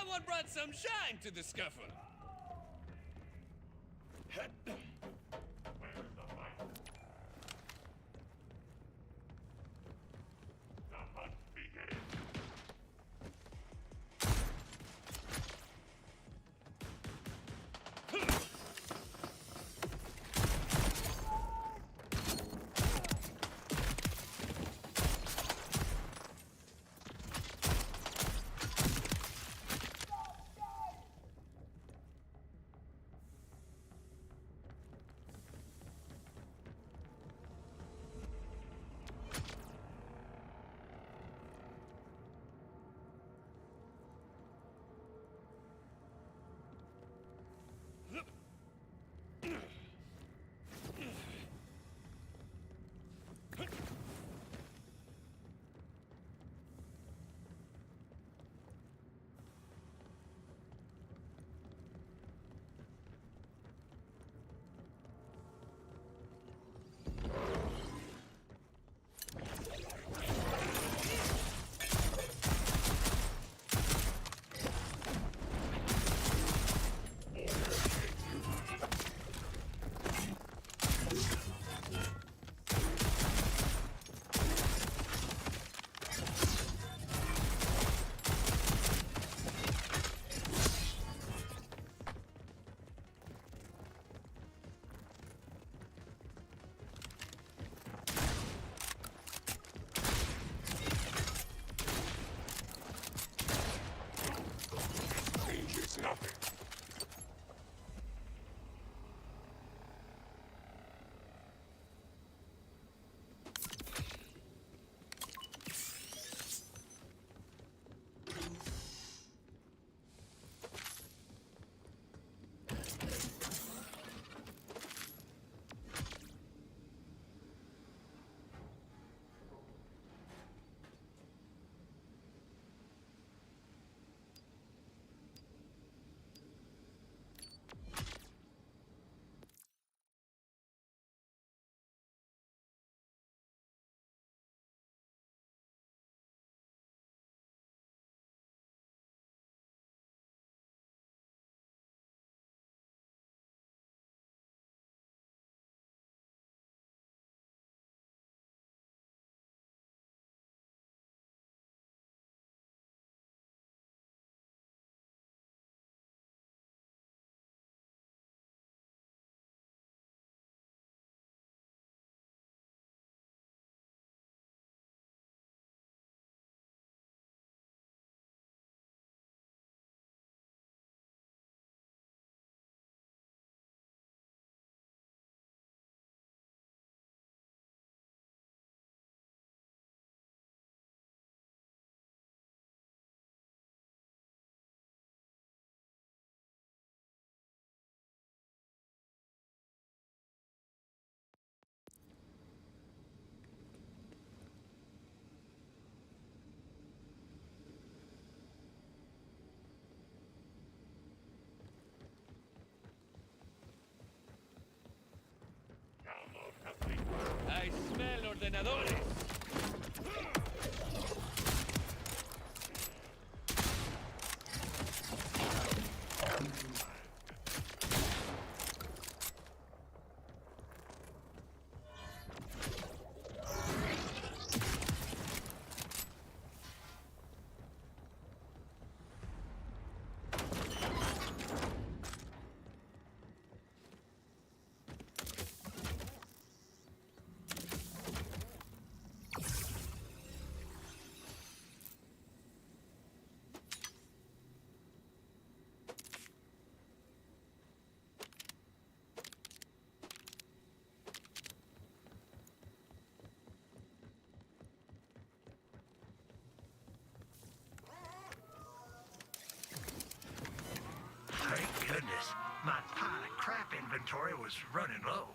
Someone brought some shine to the scuffle. I smell ordenadores. Thank goodness. My pile of crap inventory was running low.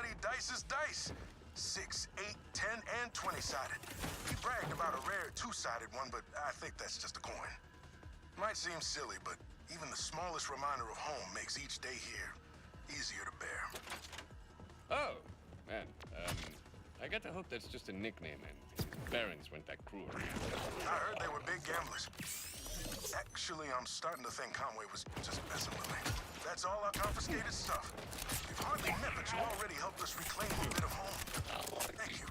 buddy Dice's dice. 6, 8, 10, and 20-sided. He bragged about a rare 2-sided one, but I think that's just a coin. Might seem silly, but even the smallest reminder of home makes each day here easier to bear. Oh, man. I got to hope that's just a nickname and his parents weren't that cruel. I heard they were big gamblers. Actually, I'm starting to think Conway was just messing with me. That's all our confiscated stuff. We've hardly met, but you already helped us reclaim a bit of home. Thank you.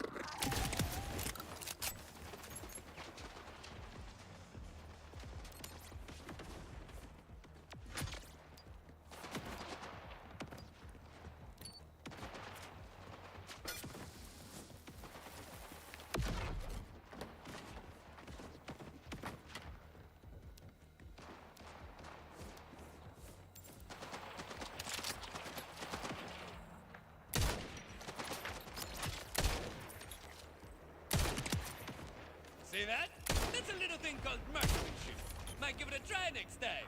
See that? That's a little thing called marksmanship. Might give it a try next time.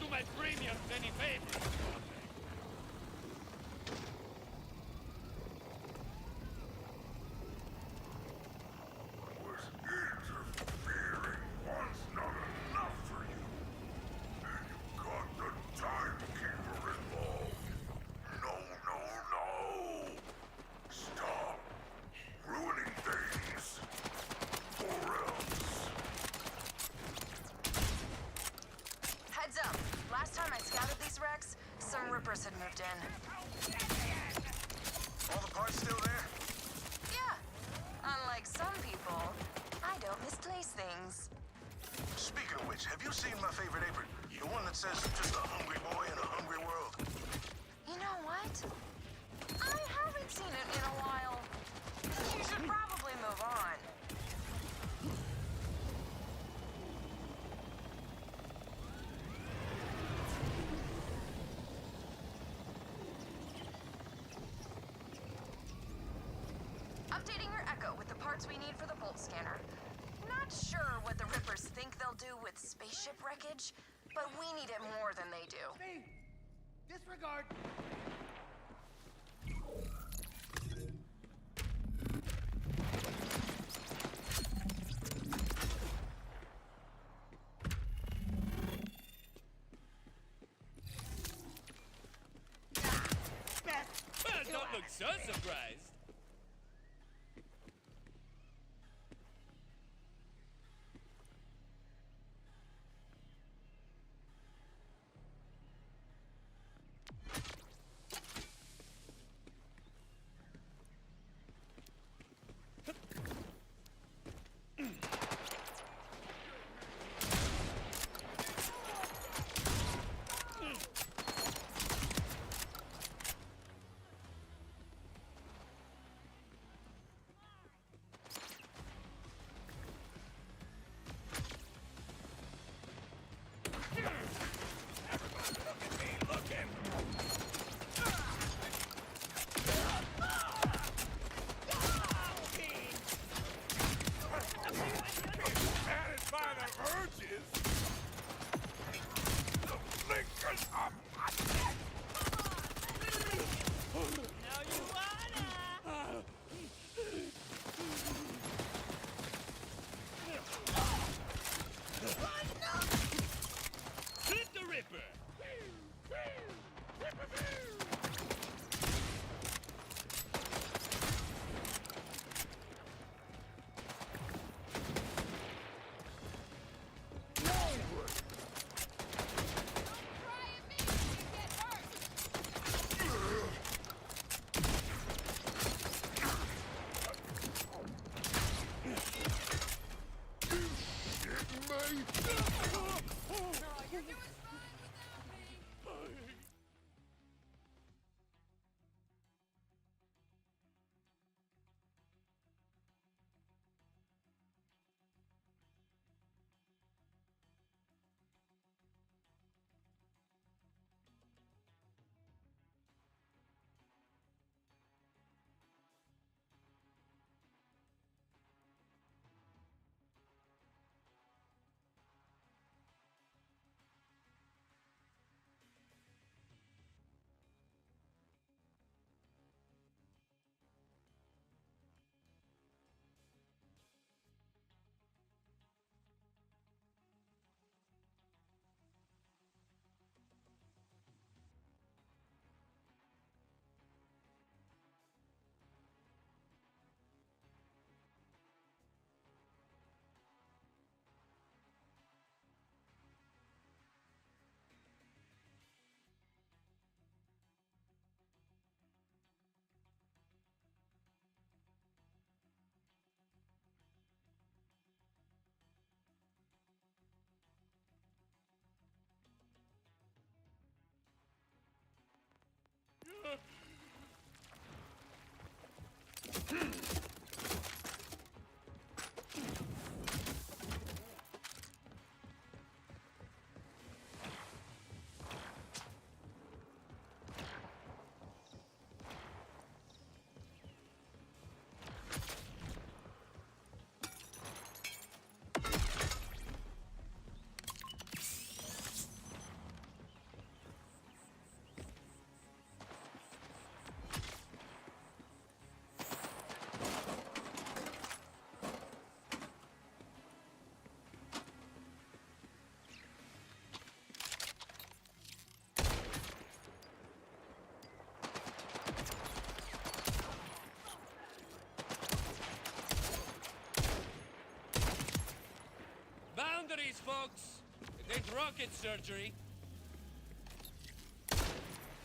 My premiums any favors. Was interfering once not enough for you? And you got the timekeeper involved. No, no, no! Stop ruining things, or else. Heads up! Last time I scouted these wrecks, some rippers had moved in. All the parts still there? Yeah. Unlike some people, I don't misplace things. Speaking of which, have you seen my favorite apron? The one that says, just a hungry boy in a hungry world. You know what? I haven't seen it in a while. You should probably move on. Updating your Echo with the parts we need for the bolt scanner. Not sure what the Rippers think they'll do with spaceship wreckage, but we need it more than they do. Steve! Disregard! Well, don't look so surprised. folks. It ain't rocket surgery.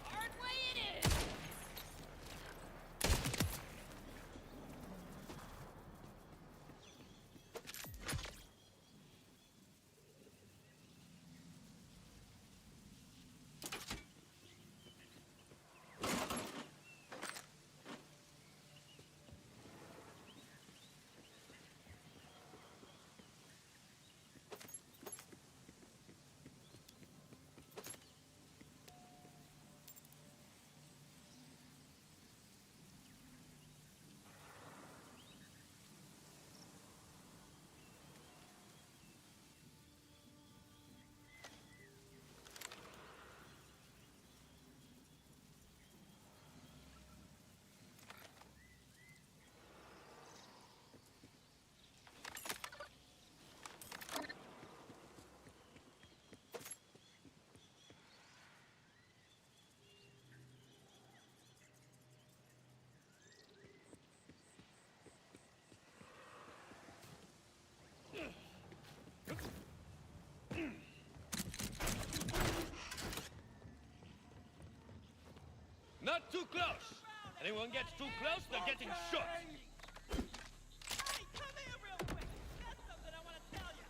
Hard way it is! Not too close. Anyone gets too close, they're getting shot. Hey, come here real quick! Got something I want to tell you!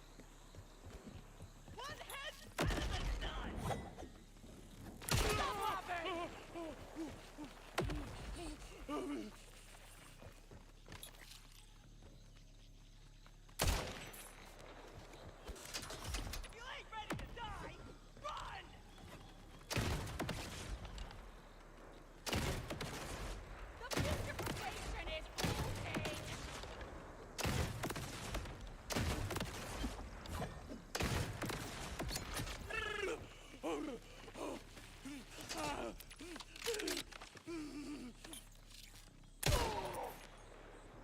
One head's better than none! Stop laughing! If you ain't ready to die, run! The putrefaction is oozing!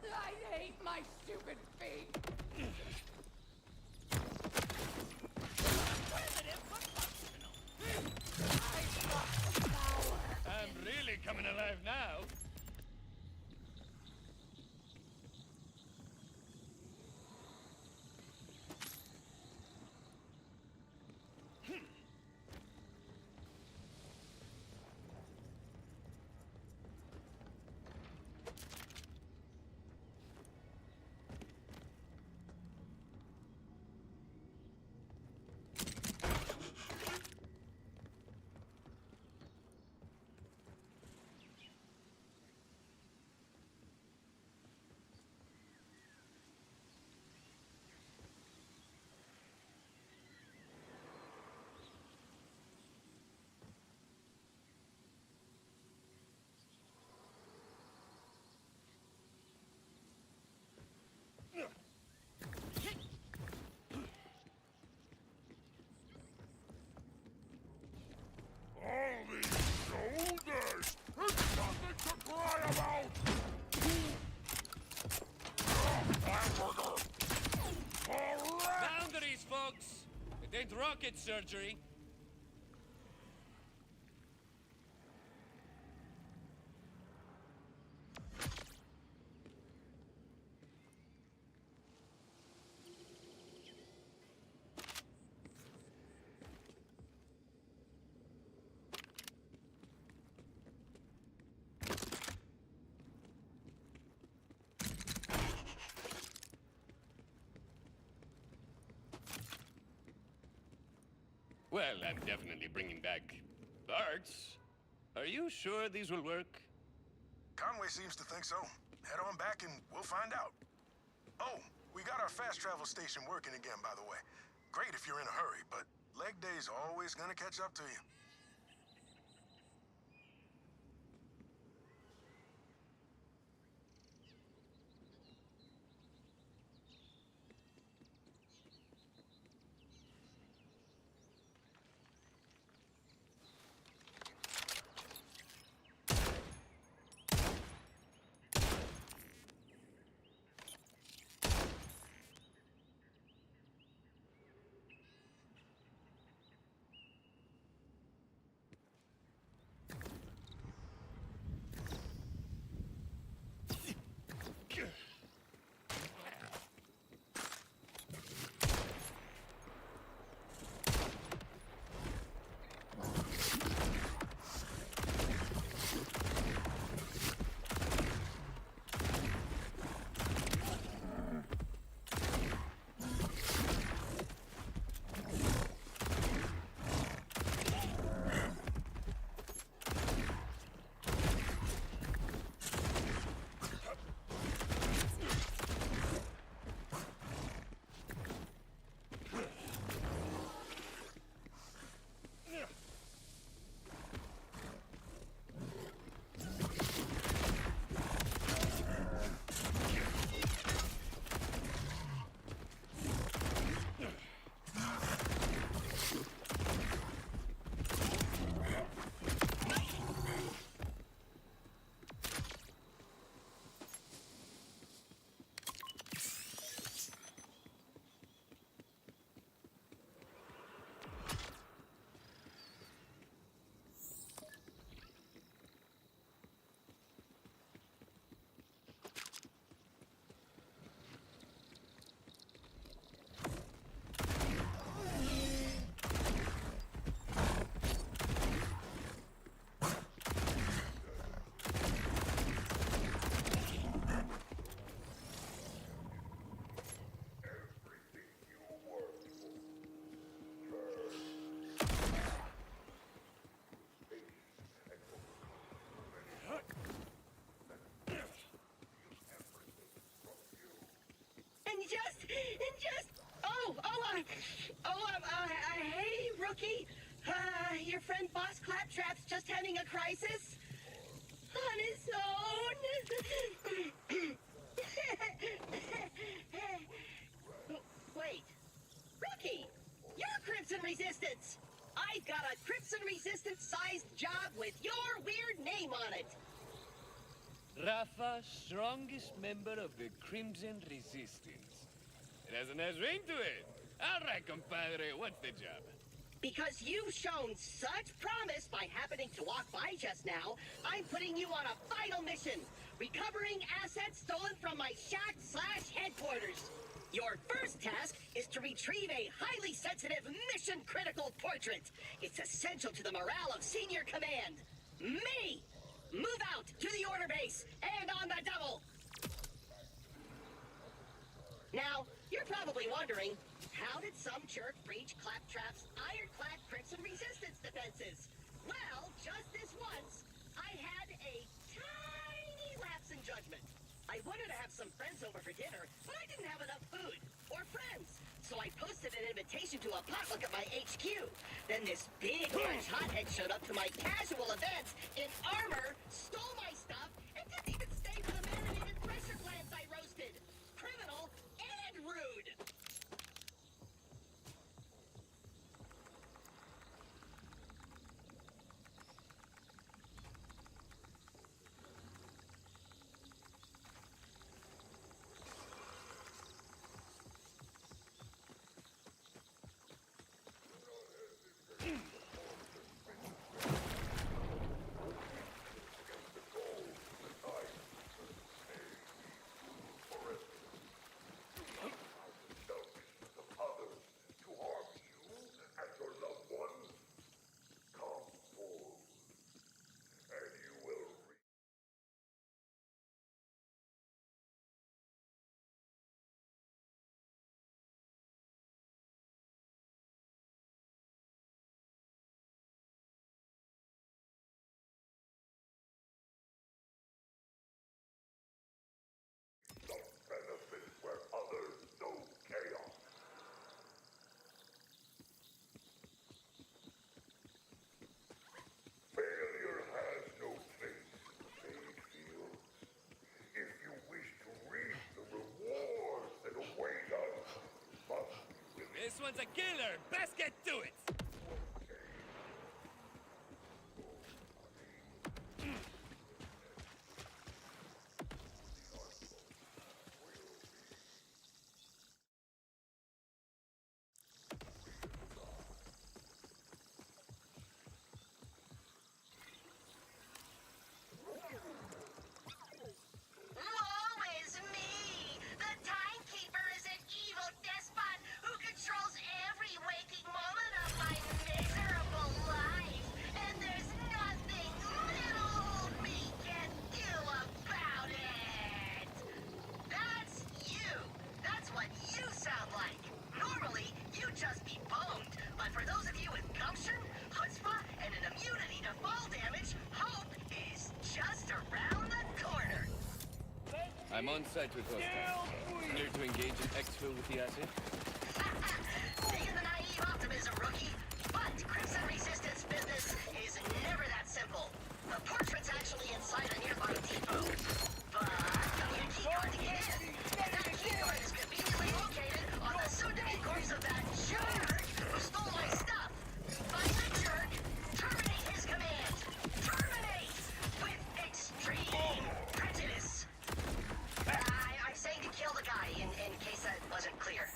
I hate my stupid feet! Primitive but functional! I trust the power! I'm really coming alive now. All these shoulders! It's something to cry about! Hamburger! All right! Boundaries, folks. It ain't rocket surgery. Well, I'm definitely bringing back parts. Are you sure these will work? Conway seems to think so. Head on back and we'll find out. Oh, we got our fast travel station working again, by the way. Great if you're in a hurry, but leg day's always gonna catch up to you. Rookie? Your friend Boss Claptrap's just having a crisis? On his own? Wait. Rookie! You're Crimson Resistance! I've got a Crimson Resistance-sized job with your weird name on it! Rafa, strongest member of the Crimson Resistance. It has a nice ring to it. All right, compadre, what's the job? Because you've shown such promise by happening to walk by just now, I'm putting you on a final mission. Recovering assets stolen from my shack/headquarters. Your first task is to retrieve a highly sensitive, mission-critical portrait. It's essential to the morale of senior command. Me! Move out to the order base and on the double! Now, you're probably wondering, how did some jerk breach Claptrap's ironclad Crimson Resistance defenses? Well, just this once, I had a tiny lapse in judgment. I wanted to have some friends over for dinner, but I didn't have enough food or friends. So I posted an invitation to a potluck at my HQ. Then this big orange hothead showed up to my casual event in armor, stole my stuff, and didn't even stay for the marinated pressure glands I roasted. Criminal and rude. This one's a killer. Best get to it. Woe is me! The Timekeeper is an evil despot who controls every waking moment of my miserable life, and there's nothing little old me can do about it! That's you! That's what you sound like! Normally, you'd just be boned, but for those of you with gumption, chutzpah, and an immunity to fall damage, hope is just around the corner! I'm on site with hostiles. Clear to engage in exfil with the asset? Taking the naive optimism, Rookie. But Crimson Resistance business is never that simple. The portrait's actually inside a nearby depot. But you need a key card to get in. And that key card is conveniently located on the soon-to-be corpse of that jerk who stole my stuff. Find the jerk, terminate his command. Terminate! With extreme prejudice. I'm saying to kill the guy in case that wasn't clear.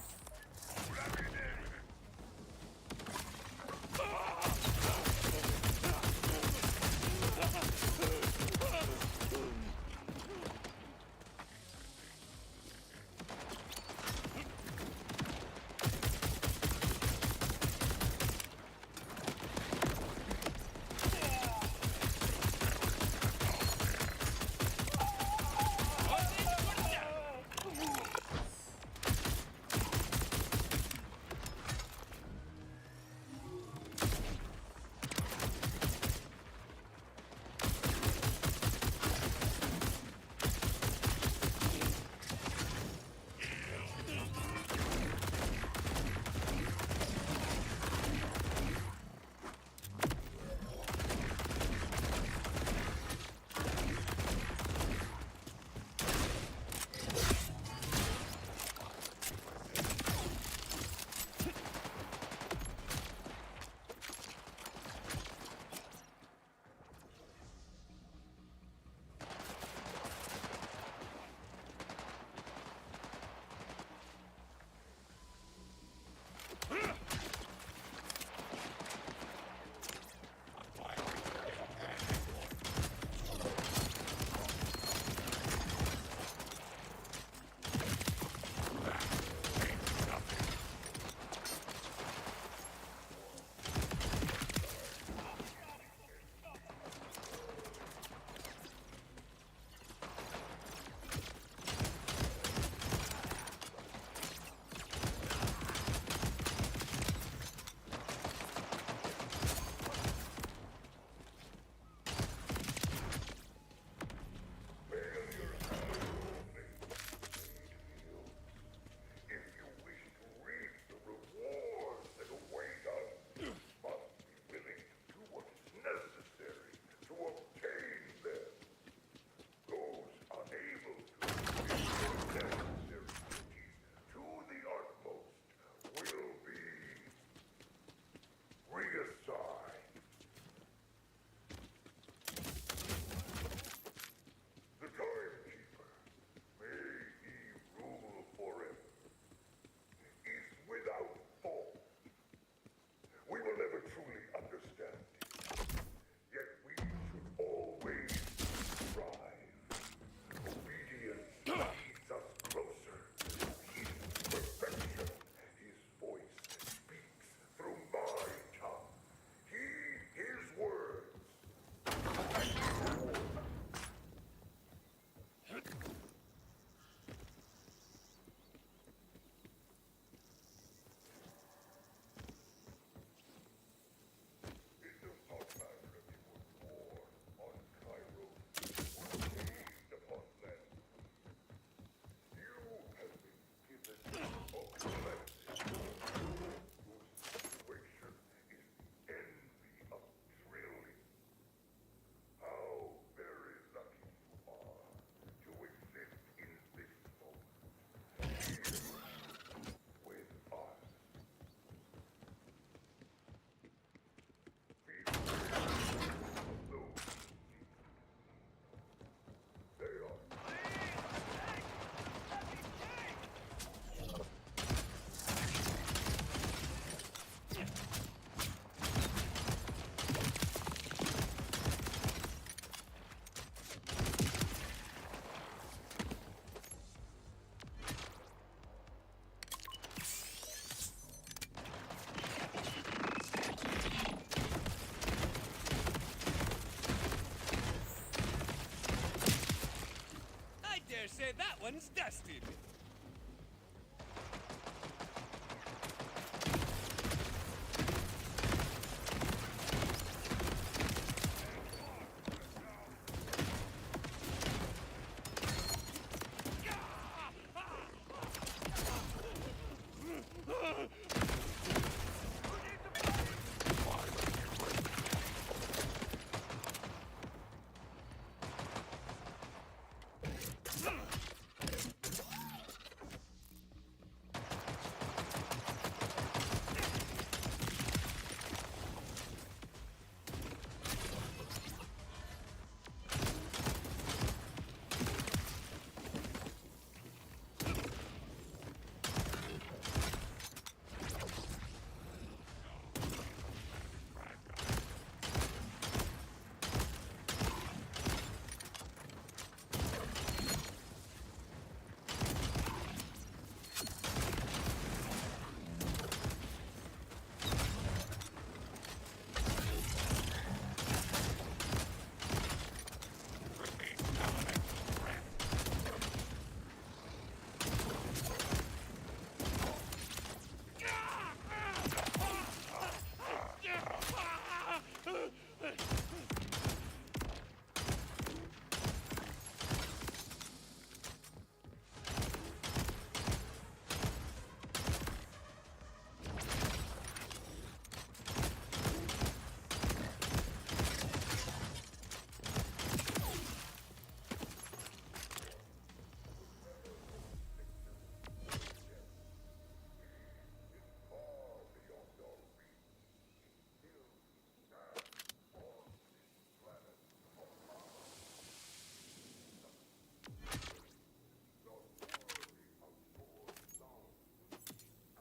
one's dusted.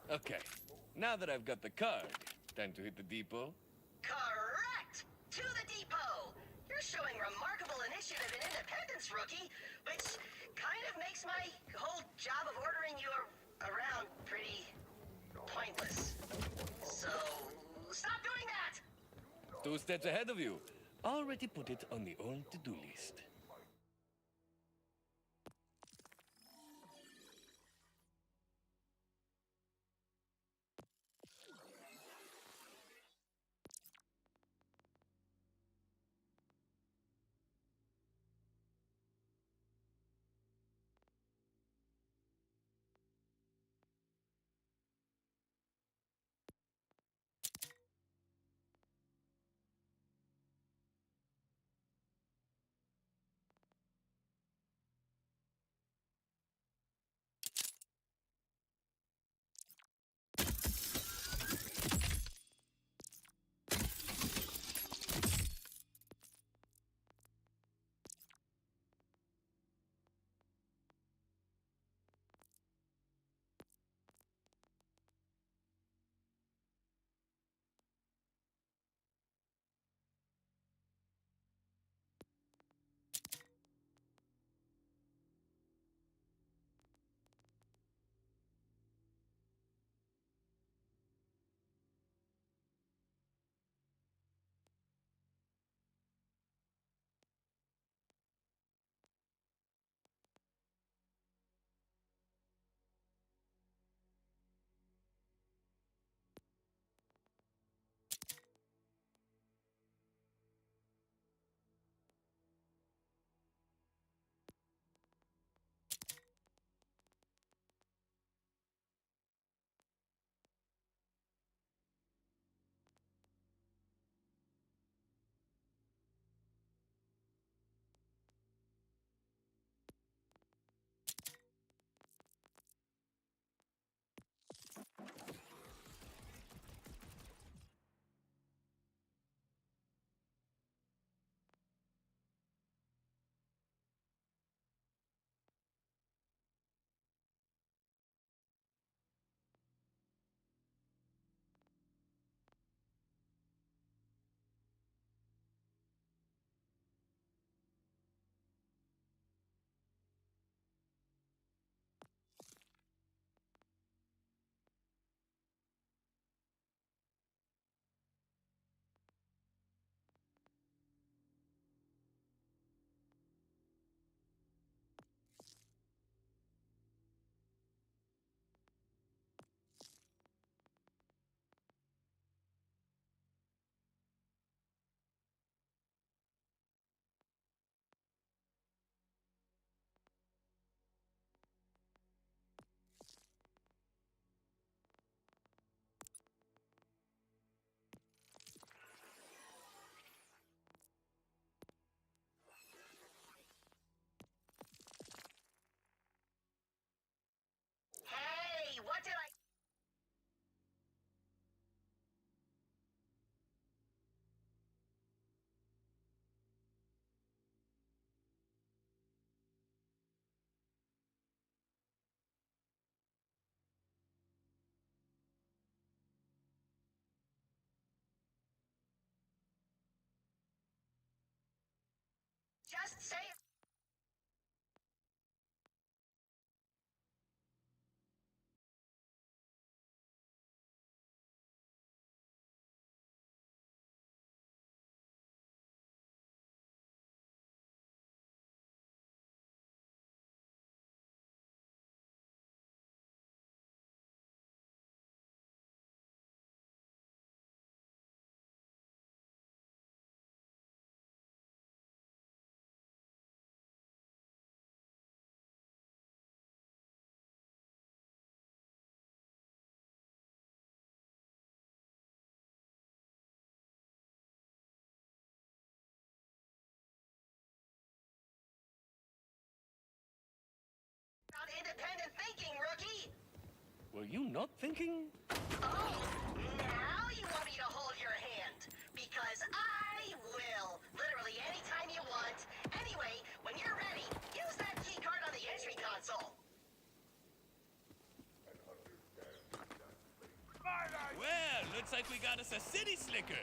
Okay, now that I've got the card, time to hit the depot. Correct! To the depot! You're showing remarkable initiative and independence, rookie, which kind of makes my whole job of ordering you around pretty pointless. So, stop doing that! 2 steps ahead of you. Already put it on the old to-do list. independent thinking, rookie. Were you not thinking? Oh, now you want me to hold your hand. Because I will. Literally anytime you want. Anyway, when you're ready, use that key card on the entry console. Well, looks like we got us a city slicker.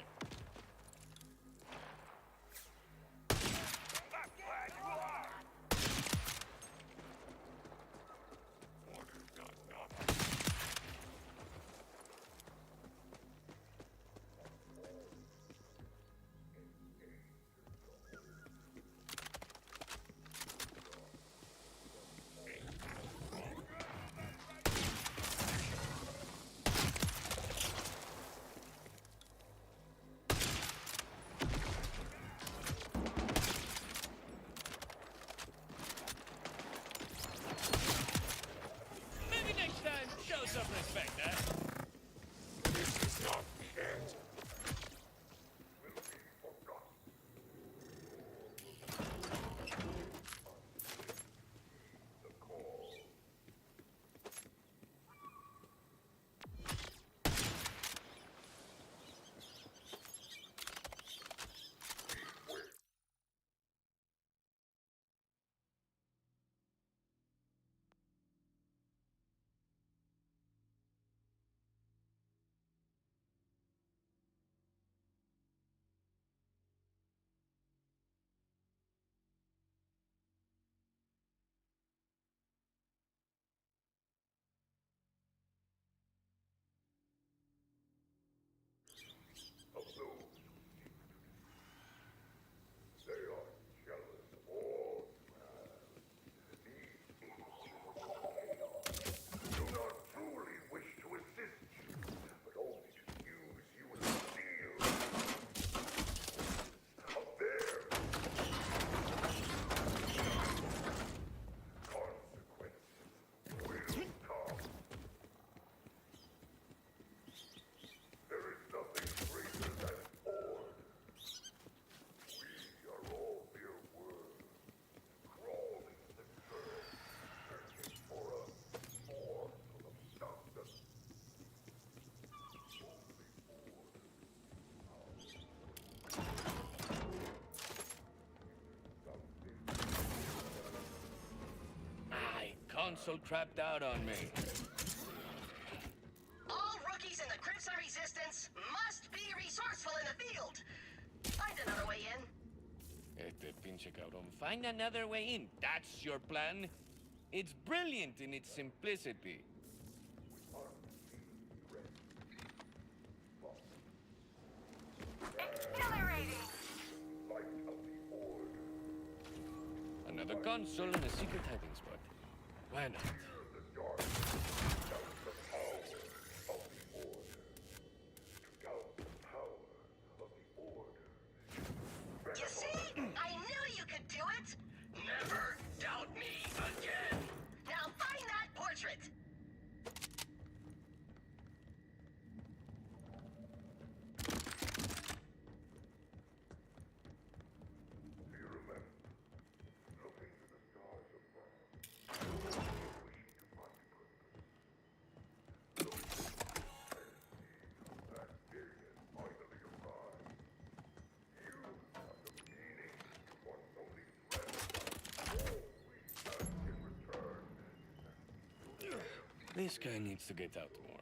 Maybe next time, show some respect, huh? Console crapped out on me. All rookies in the Crimson Resistance must be resourceful in the field. Find another way in. Este pinche cabrón. Find another way in. That's your plan? It's brilliant in its simplicity. Accelerating! Another console and a secret hiding spot. Why not? You see? I knew you could do it! Never doubt me again! Now find that portrait! This guy needs to get out more.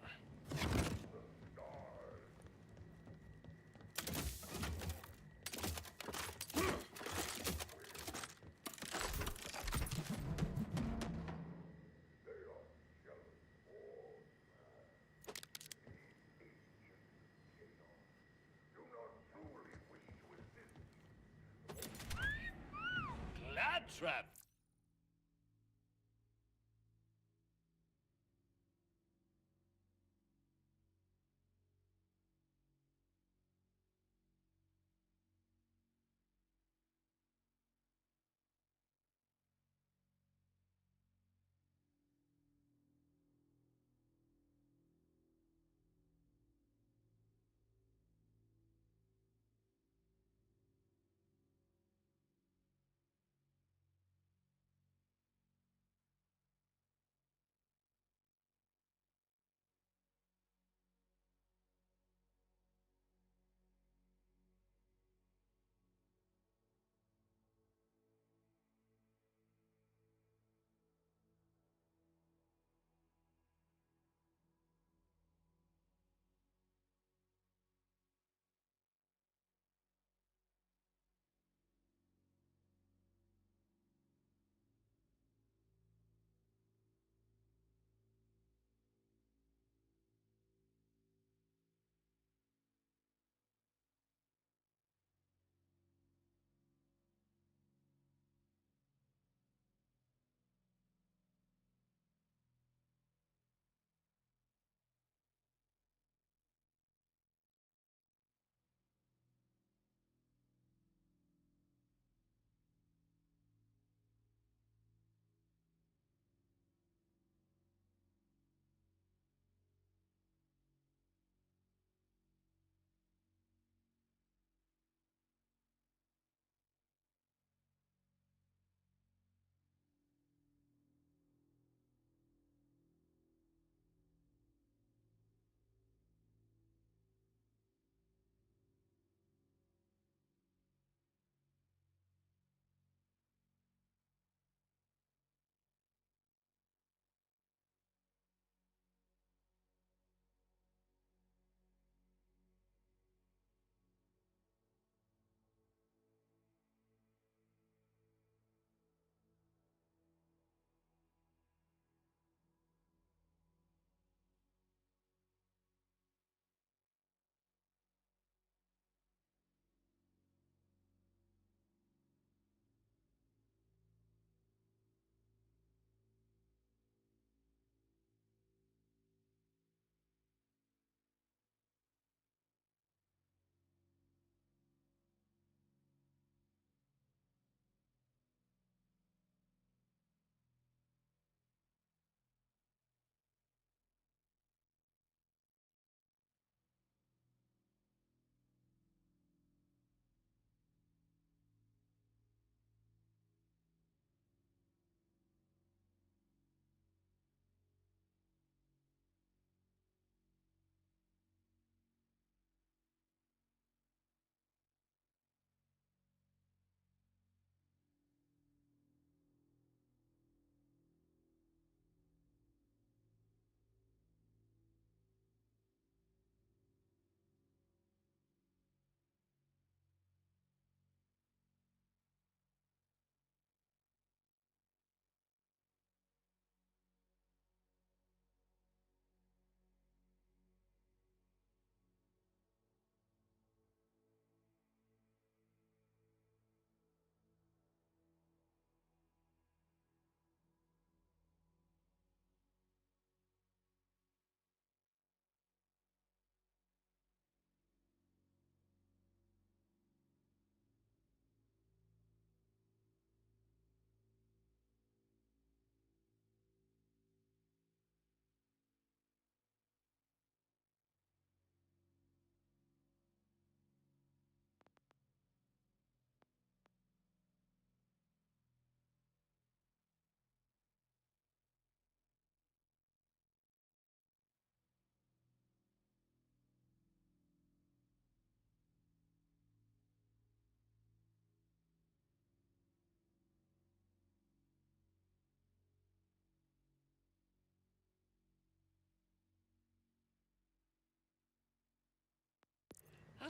Trap.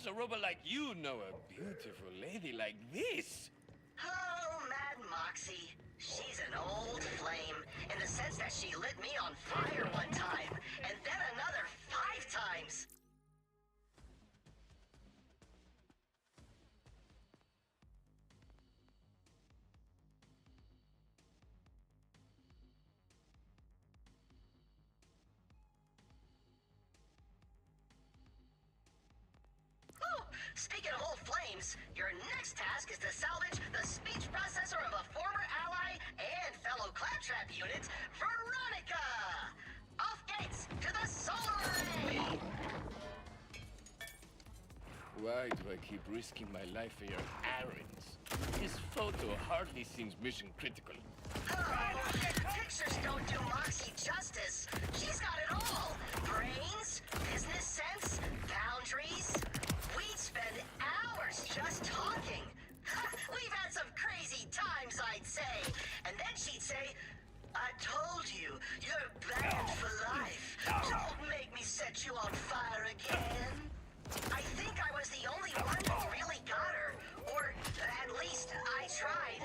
how's a robot like you know a beautiful lady like this? Oh, Mad Moxie. She's an old flame, in the sense that she lit me on fire one time, and then another 5 times. Oh, speaking of old flames, your next task is to salvage the speech processor of a former ally and fellow claptrap unit, Veronica! Off gates to the solar array! Why do I keep risking my life for your errands? This photo hardly seems mission critical. Oh, pictures don't do Moxie justice. She's got it all. Brains, business sense, boundaries. We'd spend hours just talking. We've had some crazy times, I'd say. And then she'd say, I told you, you're banned for life. Don't make me set you on fire again. I think I was the only one who really got her. Or at least I tried.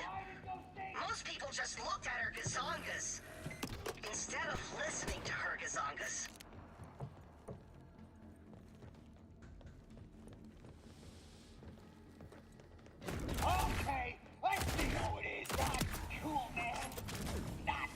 Most people just looked at her gazongas instead of listening to her gazongas. Okay, let's see who it is. Not cool, man. Not.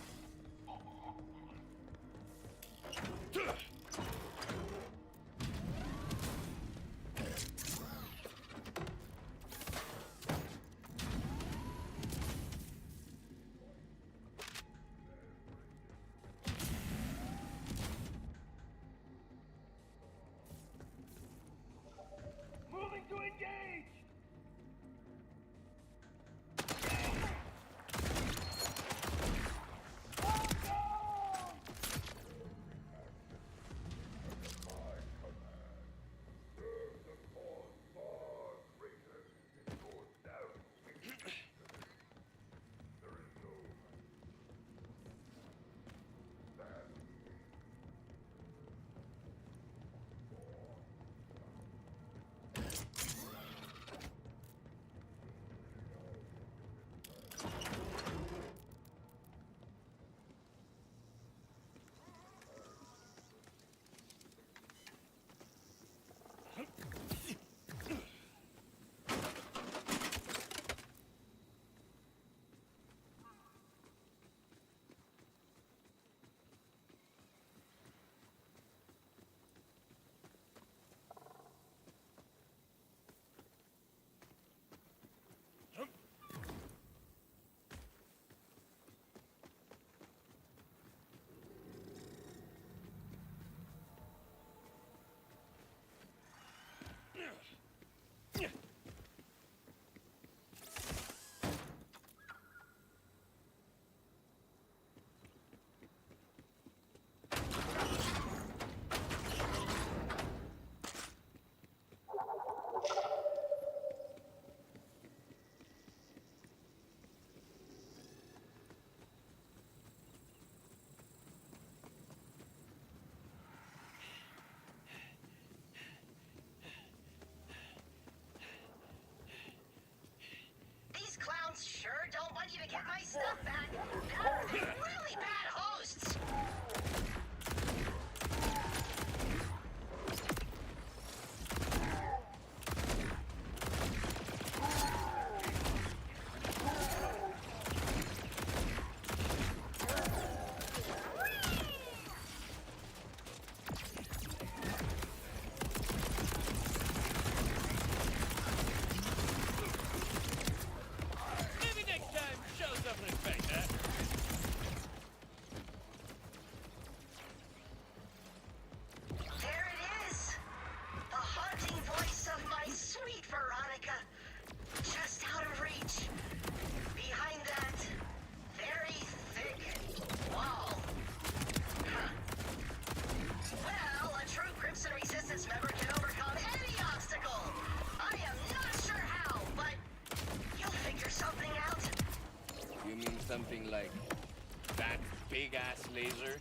Moving to engage! Sure don't want you to get my stuff back. They're really bad hosts. Maybe next time, show some respect, huh? There it is. The haunting voice of my sweet Veronica. Just out of reach. Behind that very thick wall. Huh. Well, a true Crimson Resistance member can overcome any obstacle. I am not sure how, but you'll figure something out. You mean something like that big-ass laser?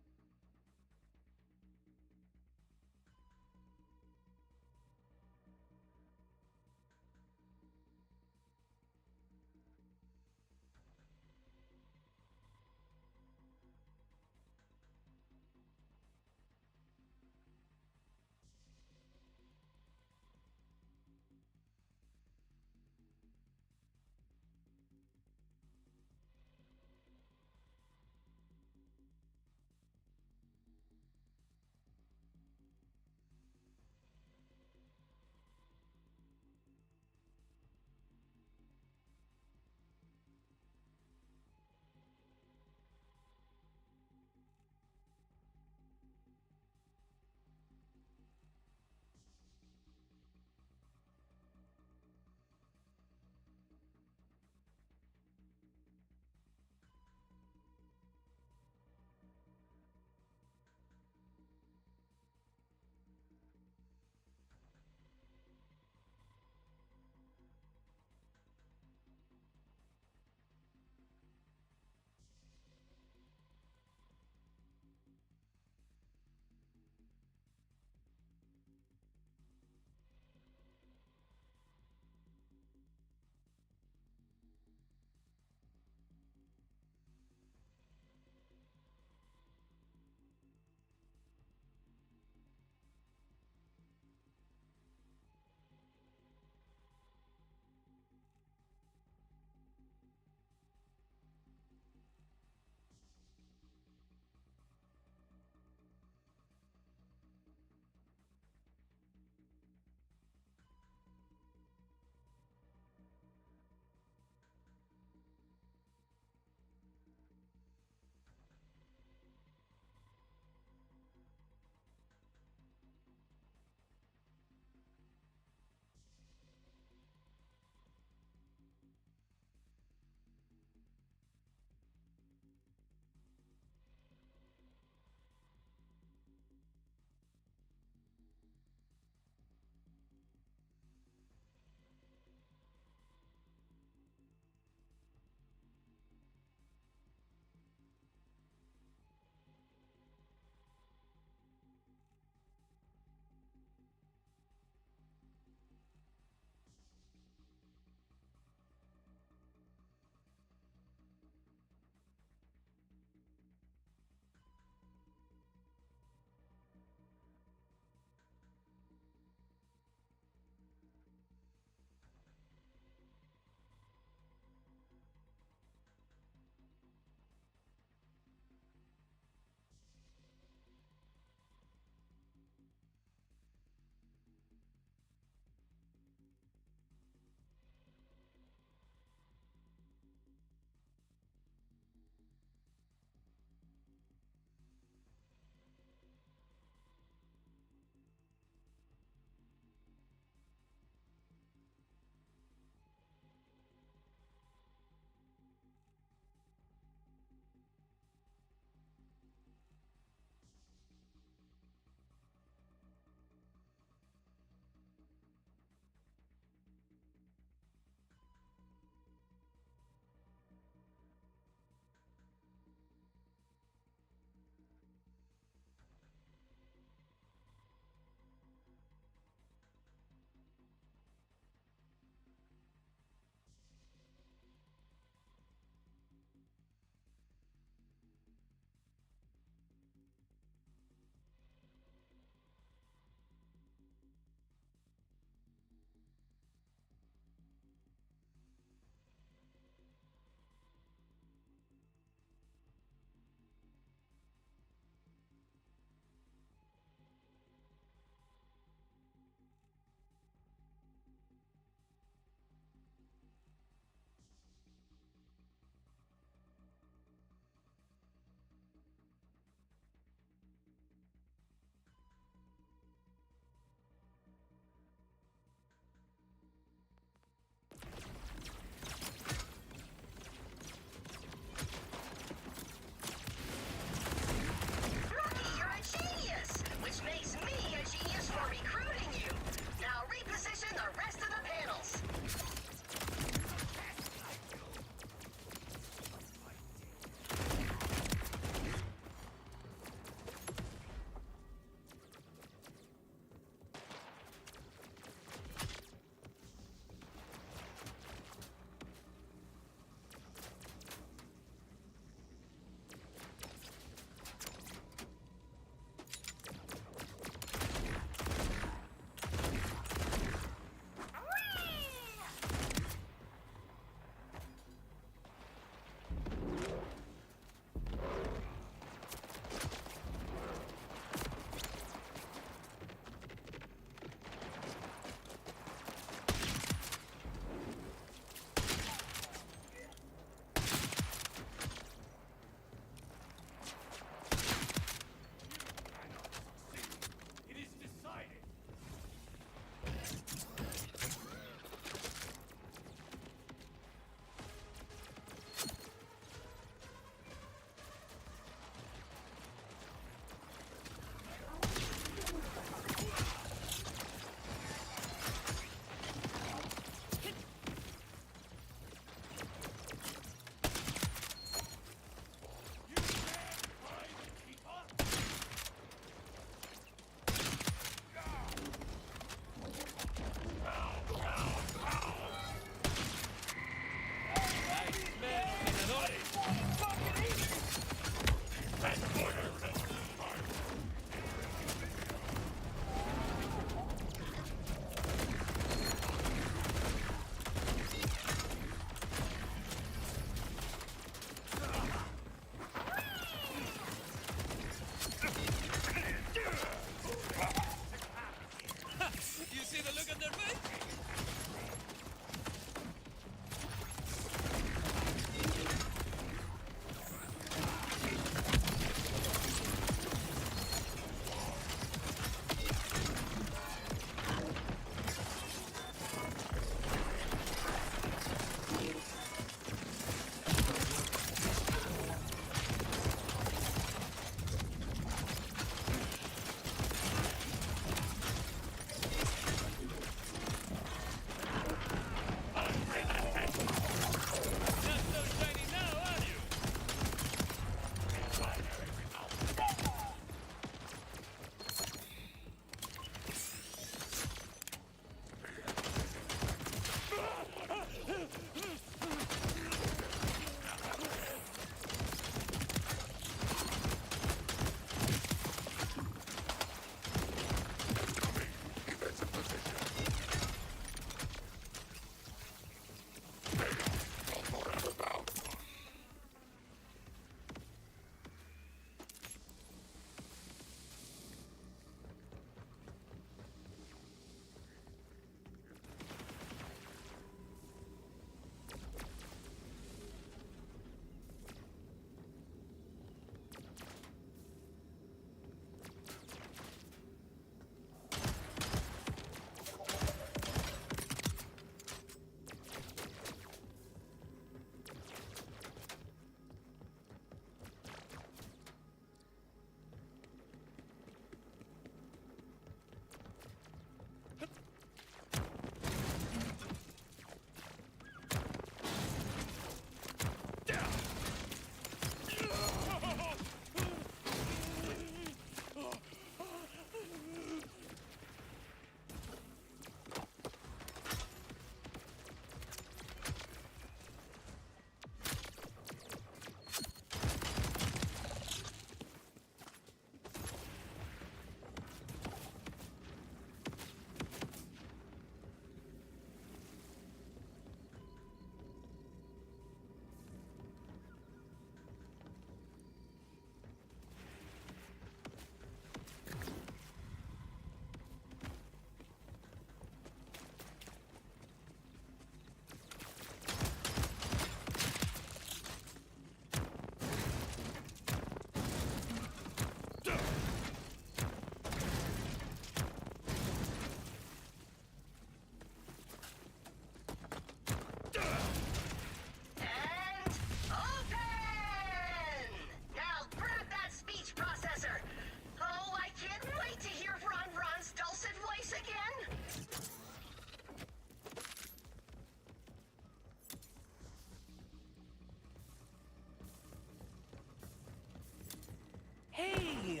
Hey,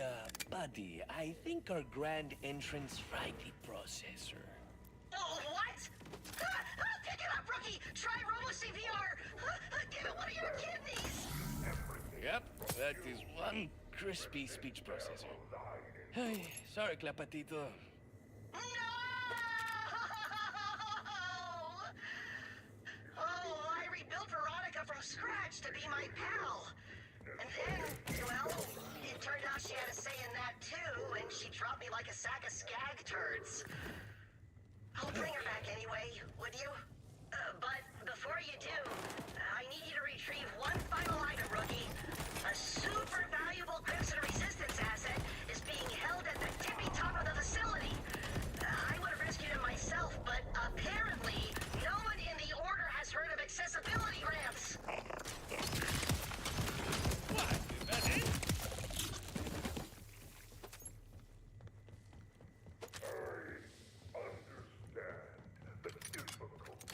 buddy, I think our grand entrance rightly processor. Oh, what? Pick it up, rookie! Try Robo-CPR! Give it one of your kidneys! Yep, that is one crispy speech processor. Hey, sorry, Clapatito. No! Oh, I rebuilt Veronica from scratch to be my pal. And then, well, it turned out she had a say in that too, and she dropped me like a sack of skag turds. I'll bring her back anyway, would you? But before you do, I need you to retrieve one final item, rookie. A super valuable Crimson Resistance asset is being held at the tippy top of the facility. I would have rescued him myself, but apparently no one in the Order has heard of accessibility ramps. What? Is that it? Understand the difficulty.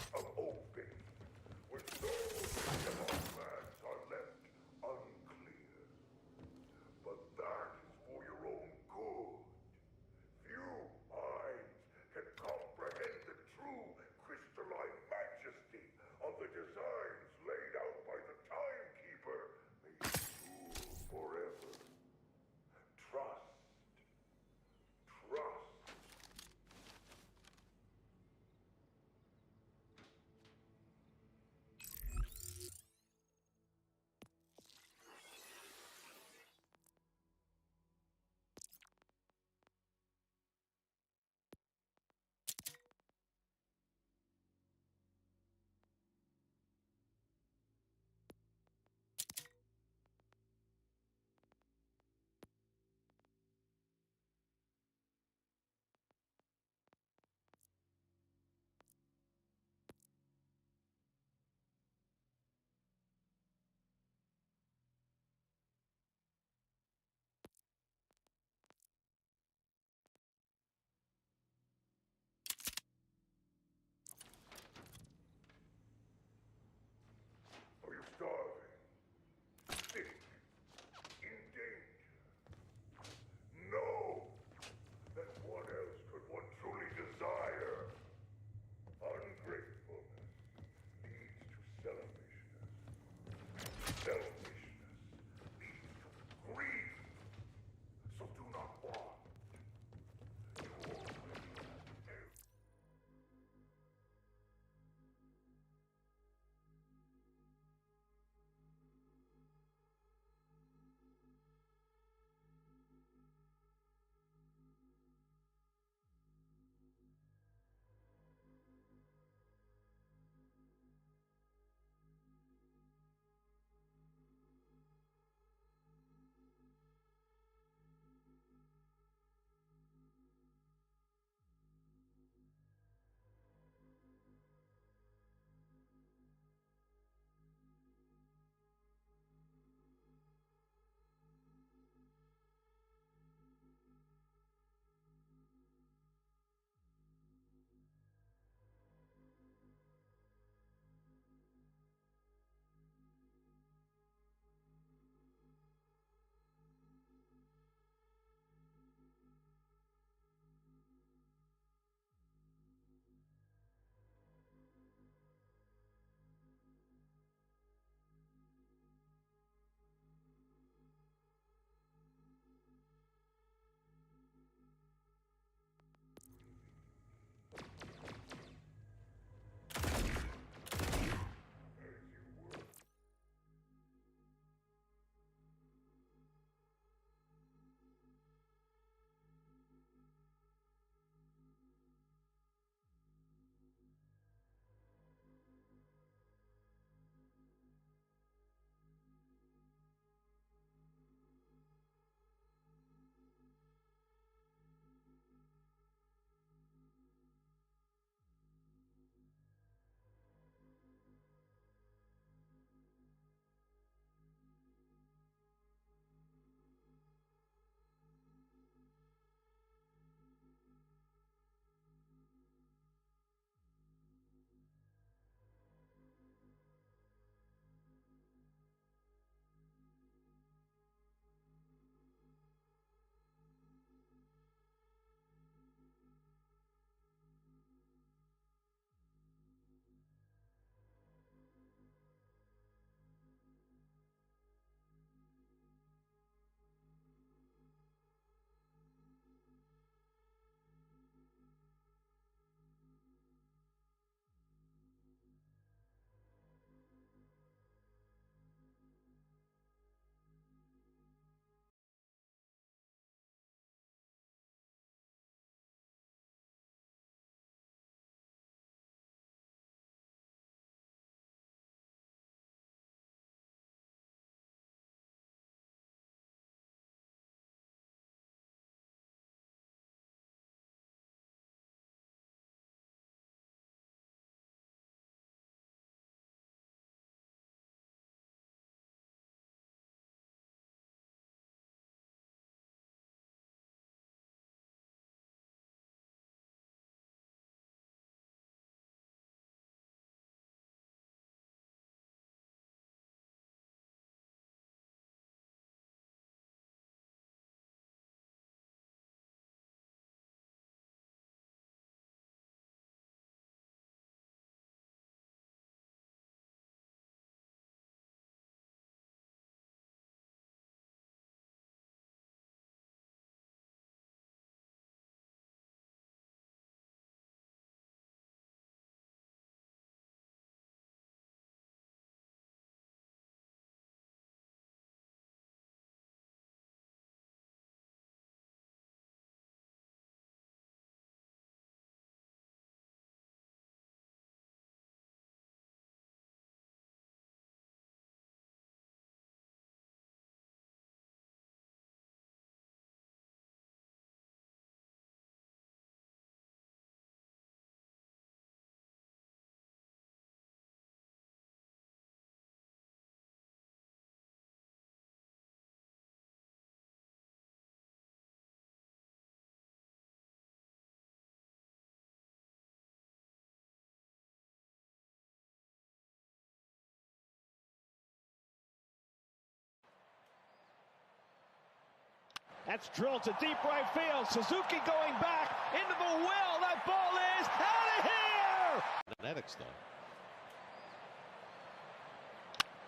That's drilled to deep right field. Suzuki going back into the well. That ball is out of here! Genetics, though.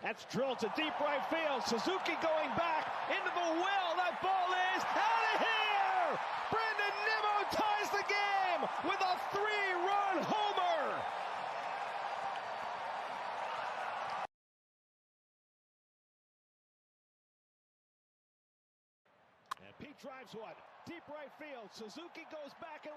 That's drilled to deep right field. Suzuki going back into the well. That ball is out of here! Brandon Nimmo ties the game with a 3-run homer! And Pete drives one. Deep right field. Suzuki goes back and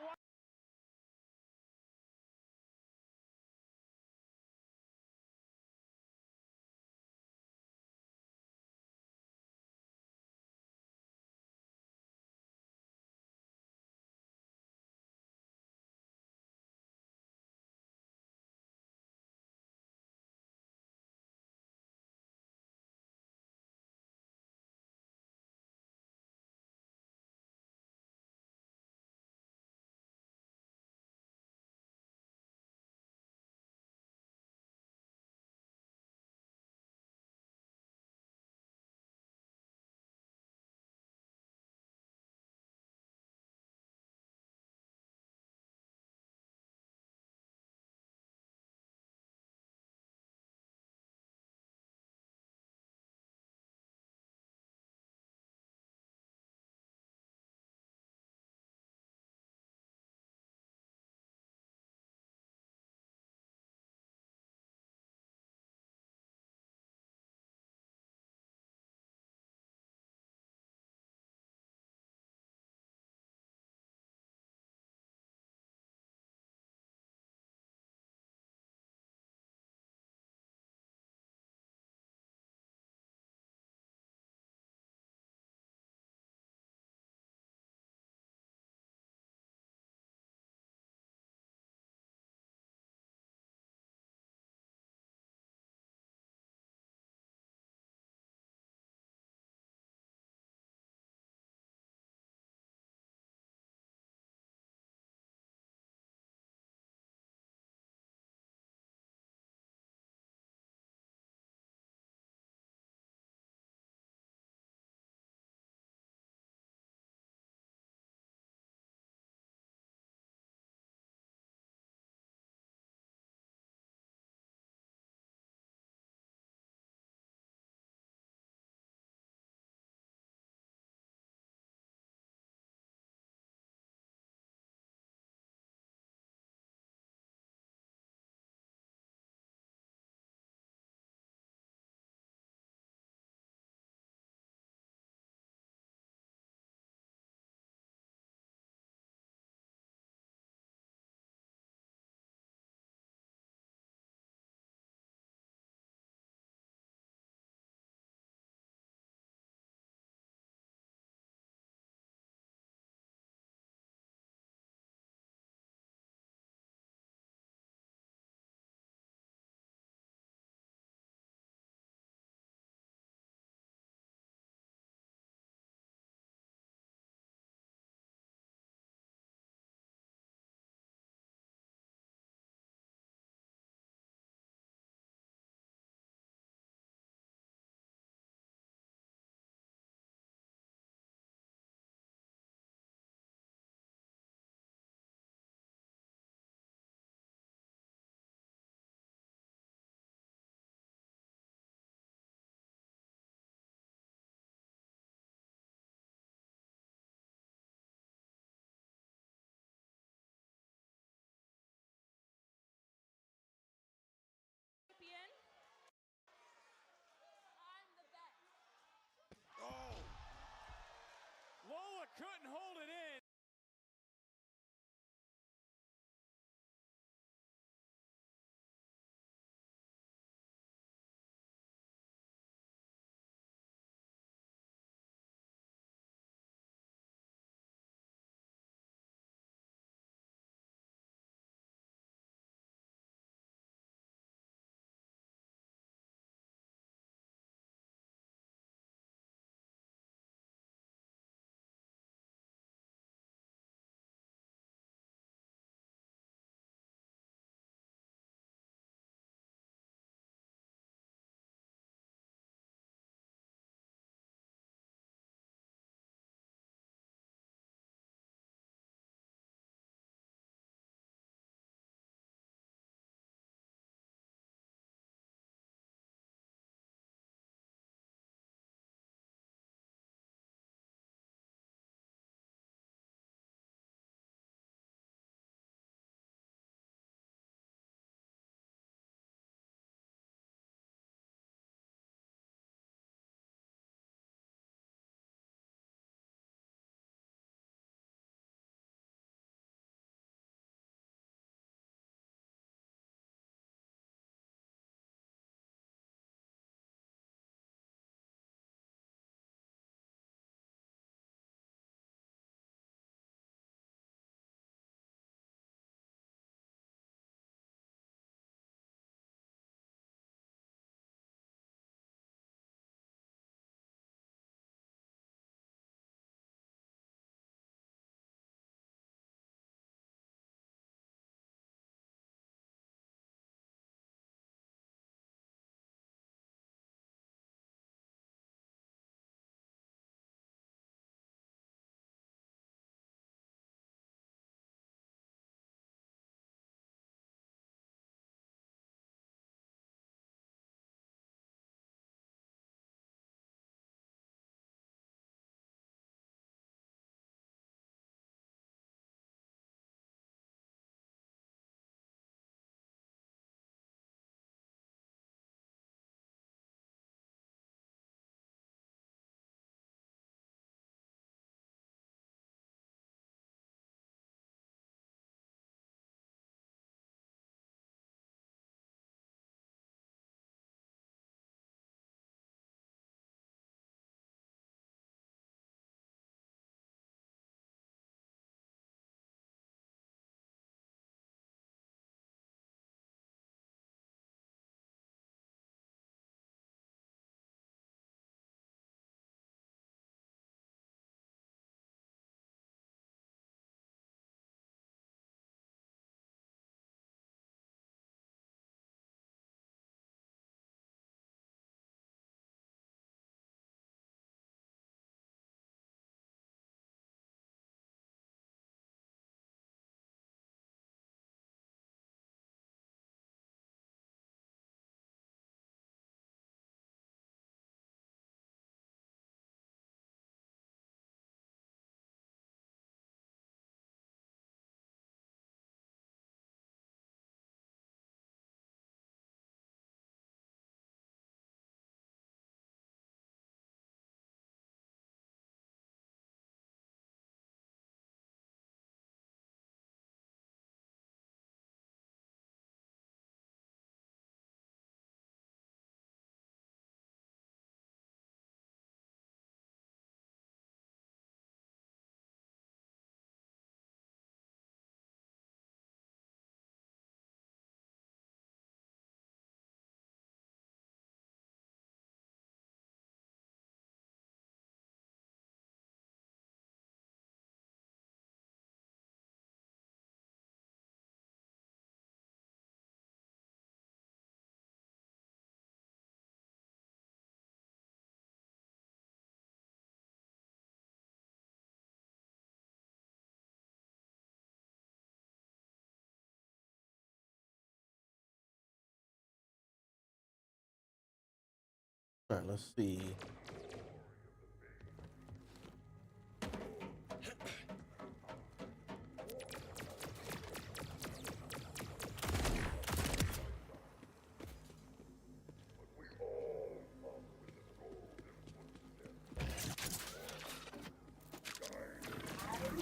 All right, let's see.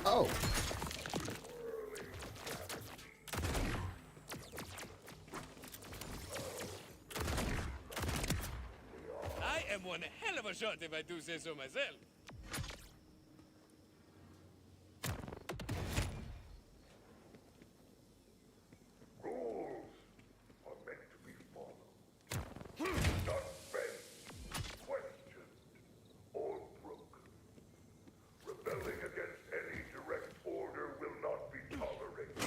Oh. I am one hell of a shot if I do say so myself. Rules are meant to be followed, not bent, questioned, or broken. Rebelling against any direct order will not be tolerated.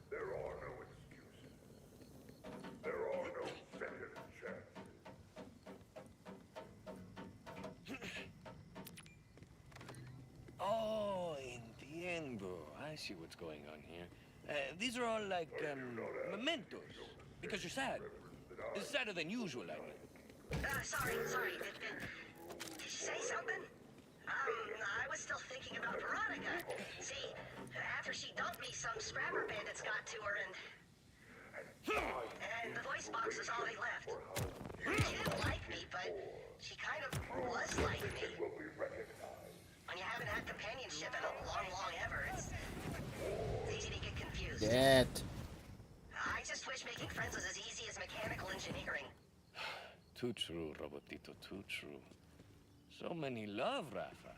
There are no excuses. There are no second chances. Oh, entiendo. I see what's going on here. These are all like, mementos. Because you're sad. Sadder than usual, I mean. Sorry. Did you say something? I was still thinking about Veronica. See, after she dumped me, some scrapper bandits got to her and the voice box was all they left. She didn't like me, but she kind of was like me. When you haven't had companionship in a long ever, it's easy to get confused. Get. I just wish making friends was as easy as mechanical engineering. Too true, Robotito, too true. So many love Rafa.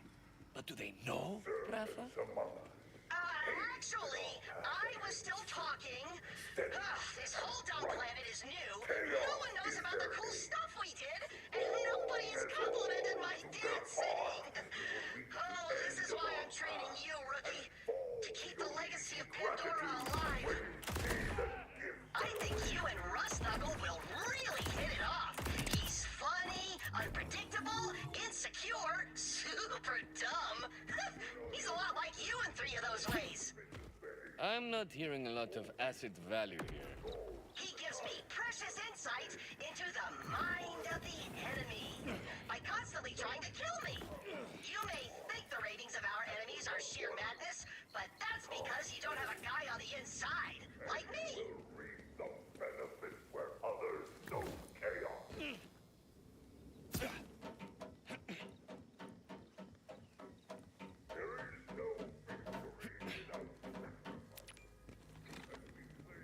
But do they know Rafa? Actually, I was still talking. This whole dumb planet is new. No one knows about the cool stuff we did, and nobody has complimented my dancing. Oh, this is why I'm training you, rookie, to keep the legacy of Pandora alive. I think you and Rustknuckle will really hit it off. He's funny, unpredictable, insecure, super dumb. He's a lot like you in 3 of those ways. I'm not hearing a lot of acid value here. He gives me precious insight into the mind of the enemy by constantly trying to kill me. You may think the ratings of our enemies are sheer madness, but that's because you don't have a guy on the inside, like me. Reap the benefits where others know chaos. There is no victory without sacrifice. Let me say.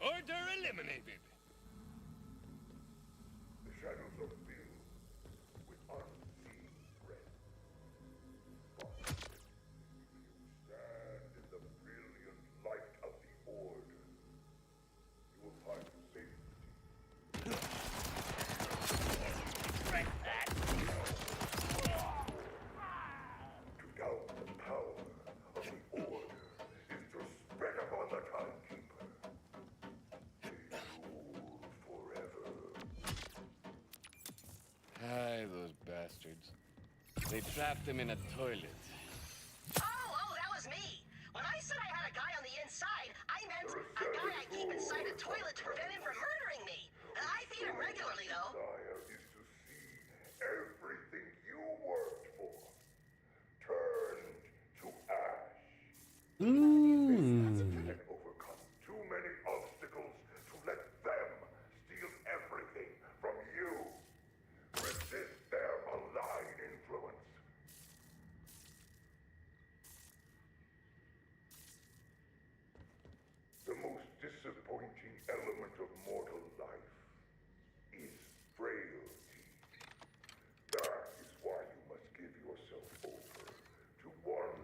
Order eliminated. The shadows are filled with unseen threats. But if you stand in the brilliant light of the Order, you will find safety. To doubt the power of the Order is to spit upon the Timekeeper. They rule forever. Hi, those bastards. They trapped him in a toilet. Oh, that was me. When I said I had a guy on the inside, I meant And overcome too many obstacles to let them steal everything from you. Resist their malign influence. The most disappointing element of mortal life is frailty. That is why you must give yourself over to one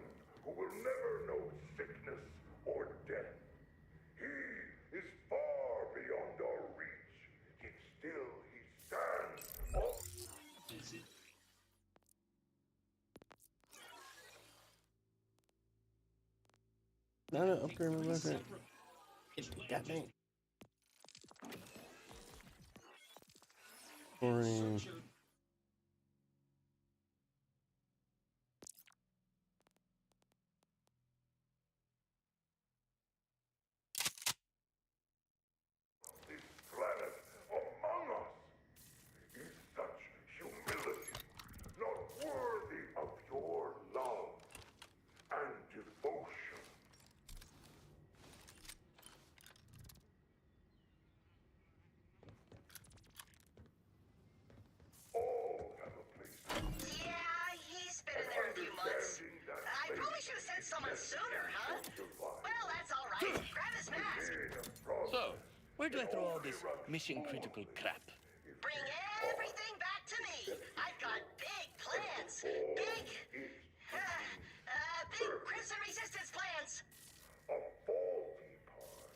who will never know sickness or death. He is far beyond our reach, yet still he stands on... No, upgrade my weapon. God dang. Boring. this planet among us is such humility, not worthy of your love and devotion. All have a place. Yeah, he's been in there a few months. Understanding that I probably should have sent someone sooner, huh? Well, that's all right. Grab his mask. So, where do I throw all this mission-critical crap? Bring everything back to me. I've got big plans. Big Crimson Resistance plans. A faulty part,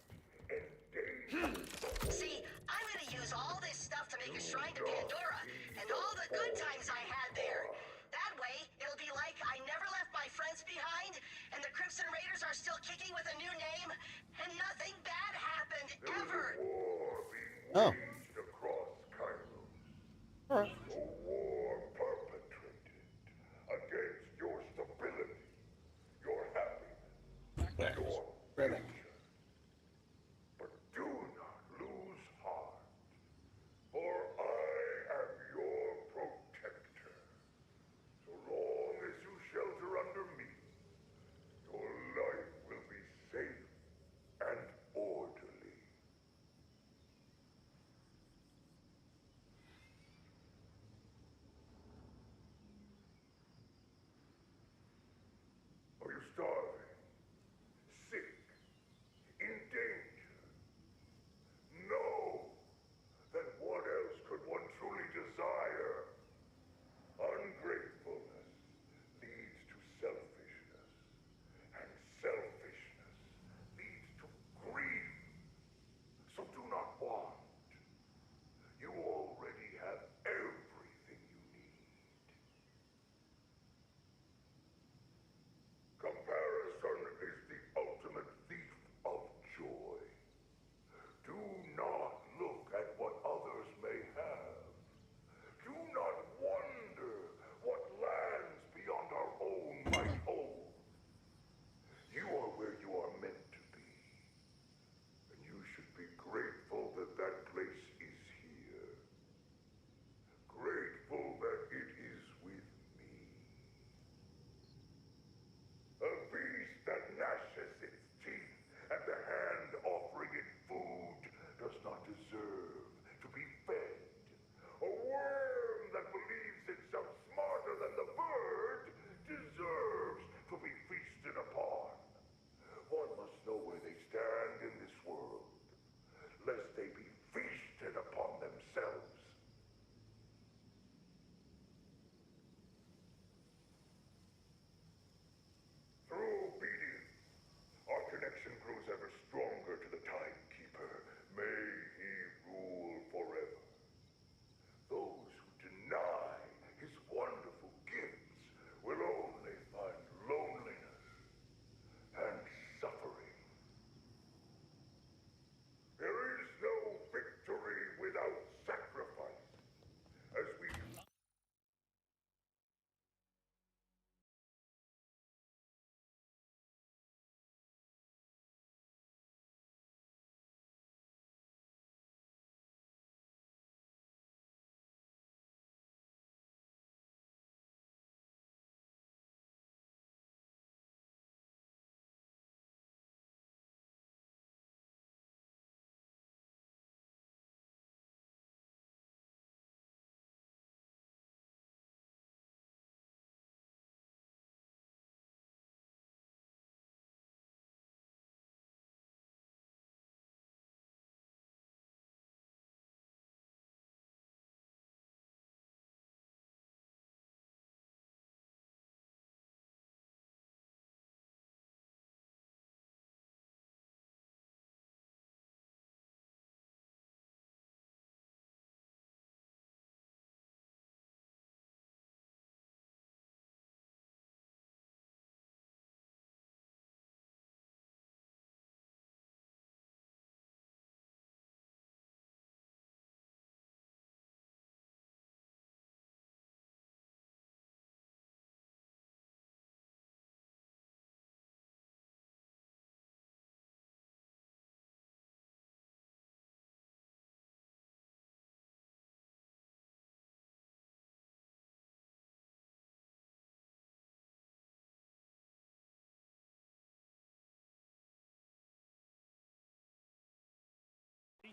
endangered. See, I'm gonna use all this stuff to make a shrine to Pandora and all the good times I had there. That way, it'll be like I never left my friends behind, and the Crimson Raiders are still kicking with a new name, and nothing bad happened ever. War being Oh. waged across Kairos. Alright. A war perpetrated against your stability, your happiness, your Really? future. But do not lose heart, for I am your protector. So long as you shelter under me, your life will be safe and orderly.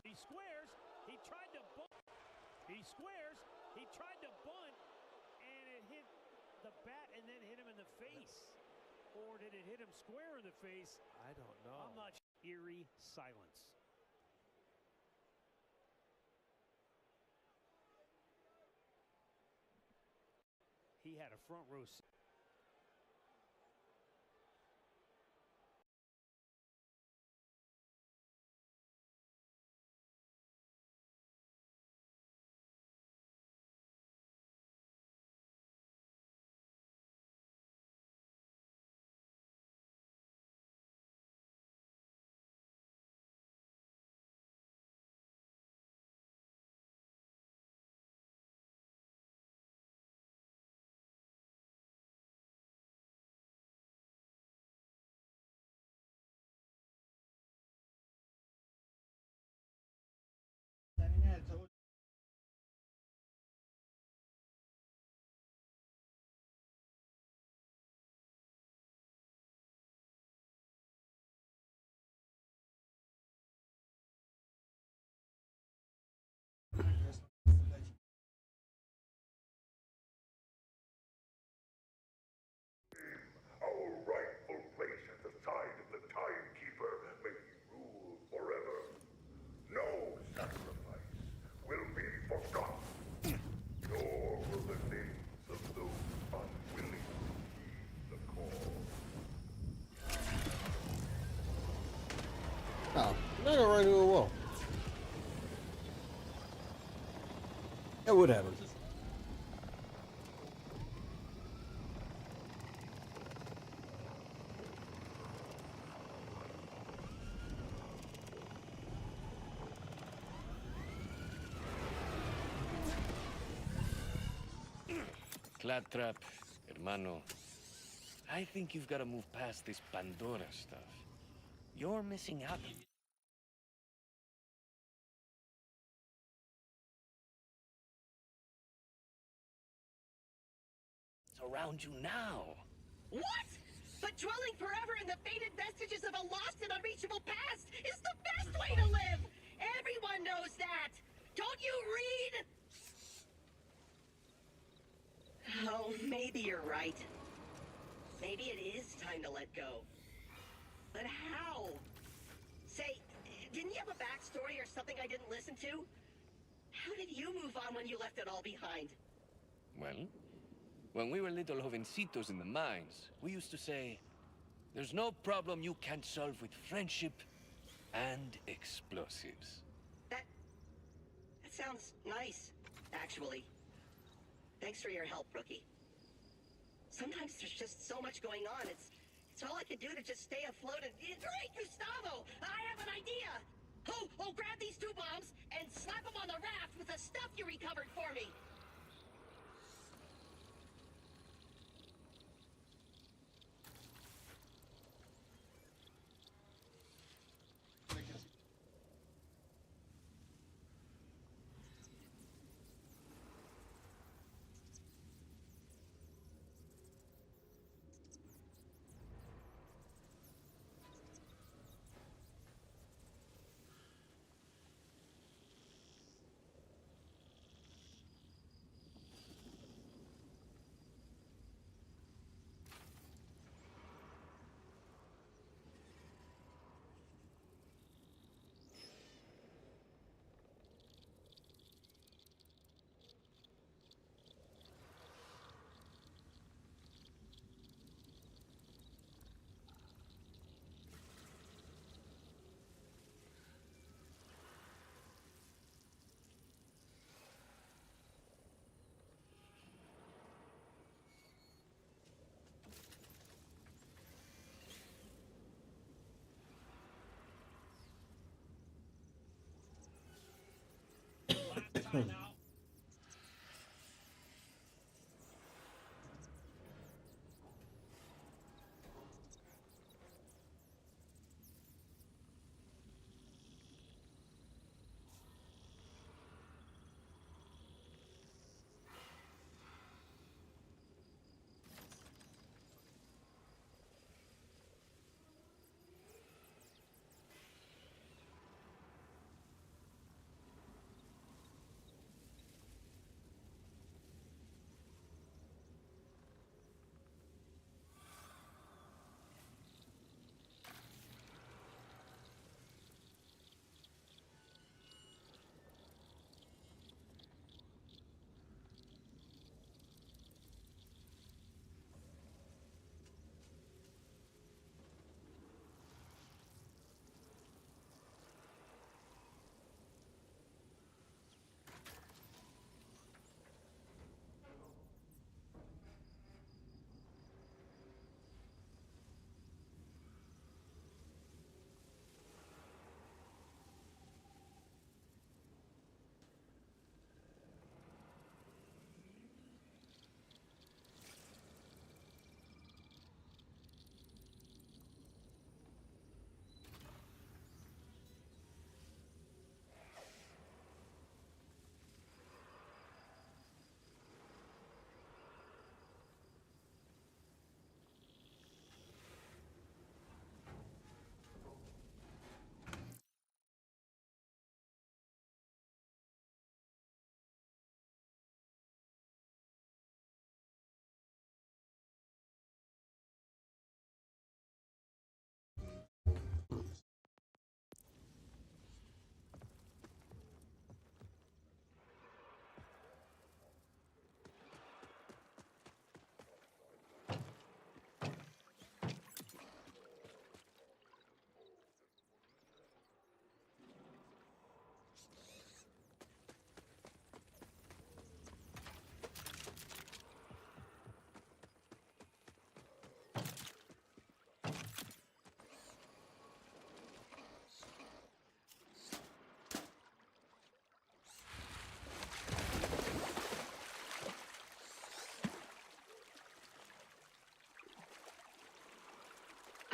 He squares. He tried to bunt. He squares. He tried to bunt, and it hit the bat and then hit him in the face. Or did it hit him square in the face? I don't know. I'm not sure. Eerie silence. He had a front row seat. Our rightful place at the side of the Timekeeper may rule forever. No sacrifice will be forgotten, nor will the names of those unwilling to heed the call. Oh, not a right doing well. That would happen. Claptrap, hermano. I think you've got to move past this Pandora stuff. You're missing out. It's around you now. What? But dwelling forever in the faded vestiges of a lost and unreachable past is the best way to live! Everyone knows that! Don't you read? Oh, maybe you're right. Maybe it is time to let go. But how? Say, didn't you have a backstory or something I didn't listen to? How did you move on when you left it all behind? Well, when we were little jovencitos in the mines, we used to say, there's no problem you can't solve with friendship and explosives. That sounds nice, actually. Thanks for your help, Rookie. Sometimes there's just so much going on. It's all I can do to just stay afloat and... Great, Gustavo! I have an idea! Oh, grab these 2 bombs and slap them on the raft with the stuff you recovered for me!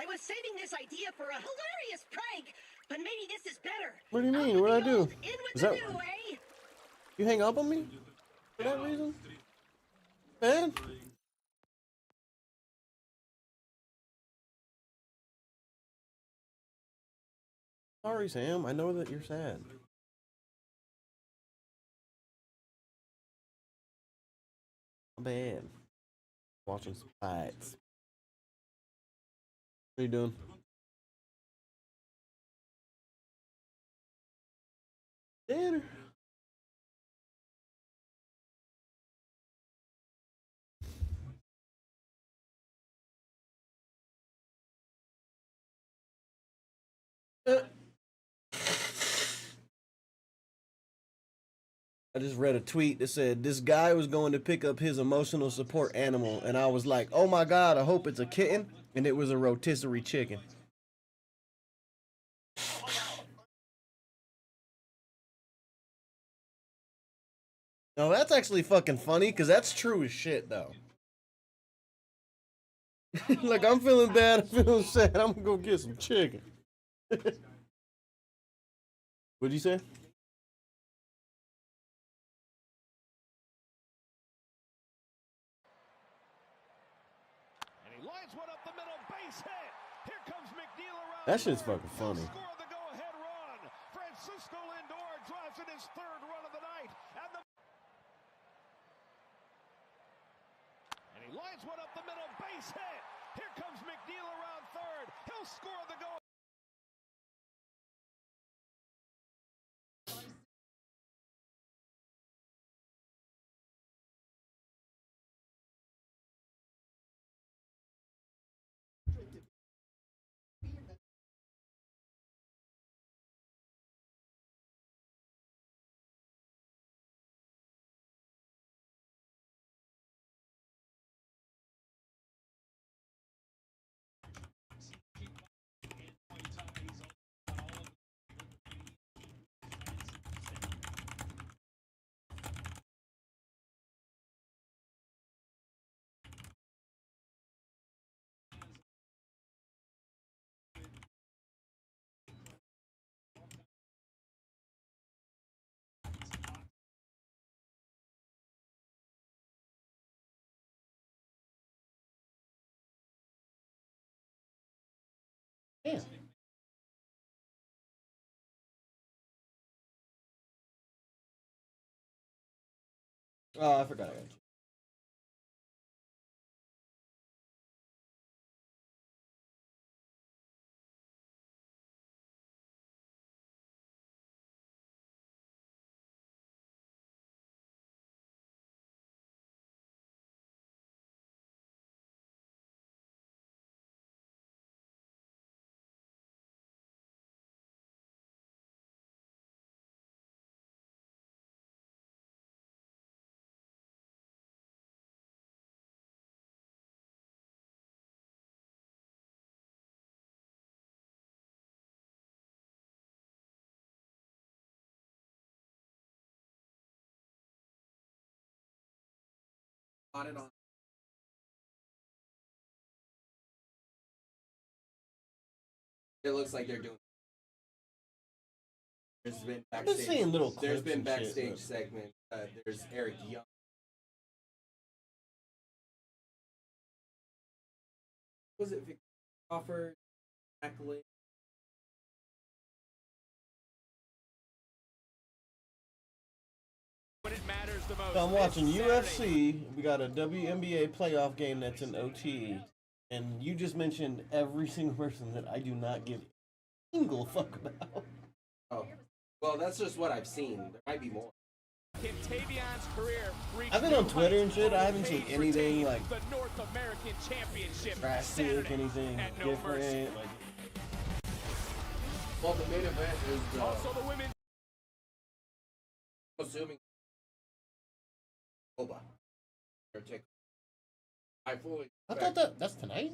was saving this idea for a hilarious prank, but maybe this is better. What do you mean? Out What'd I with the do? old, in with Is the that new, eh? you hang up on me for that reason, man? Sorry, Sam. I know that you're sad. My bad. Watching some fights. What are you doing? Dinner. I just read a tweet that said this guy was going to pick up his emotional support animal, and I was like, oh my god, I hope it's a kitten, and it was a rotisserie chicken. No, that's actually fucking funny, because that's true as shit, though. Like, I'm feeling bad, I'm feeling sad, I'm gonna go get some chicken. What'd you say? And he lines one up the middle, base hit. Here comes McNeil around. That shit's fucking funny. Score the go-ahead run. Francisco Lindor drives in his third run of the night, and he lines one up the middle, base hit. Here comes McNeil around third. He'll score the go. Damn. Oh, I forgot. It looks like they're doing. There's been I've been backstage. seeing little There's clips been and shit, backstage but- segment. There's Eric Young. Was it Victor Crawford? Accolade? When it matters the most. So I'm watching This Saturday. UFC. We got a WNBA playoff game that's in OT, and you just mentioned every single person that I do not give a single fuck about. Oh, well, that's just what I've seen. There might be more. Can Tavion's career reach I've been on new Twitter and heights? shit. I haven't Page seen anything retains like the North American Championship drastic, Saturday anything at No different. Mercy. Like, Well, the main event is the. Also, the women. Assuming. Oba. Or take. I fully. I thought that's tonight.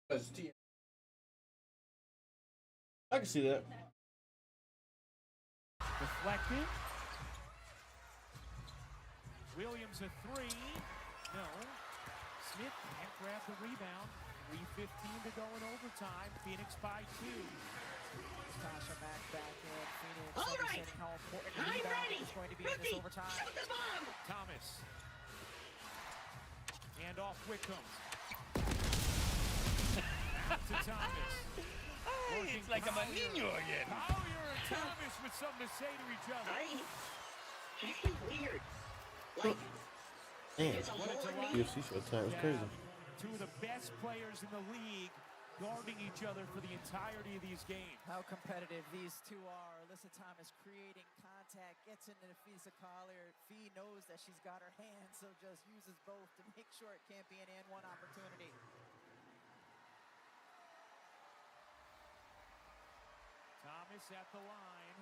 Because T. I can see that. Deflected. Williams a three. No. Smith can't grab the rebound. 3:15 to go in overtime. Phoenix by 2. Tasha Mack back in. Phoenix All right. understanding how important I'm rebounding ready. is going to be in this Ricky, overtime. shoot the bomb. Thomas. Hand off Wickham. Back to Thomas. Hey, it's like I'm a niño again. Collier and Thomas with something to say to each other. I feel weird. Like, Damn. there's a hole in me. UFC Showtime is crazy. Two of the best players in the league guarding each other for the entirety of these games. How competitive these two are. Alyssa Thomas creating contact, gets into the Fisa Collier. Fee knows that she's got her hands, so just uses both to make sure it can't be an and one opportunity. Thomas at the line.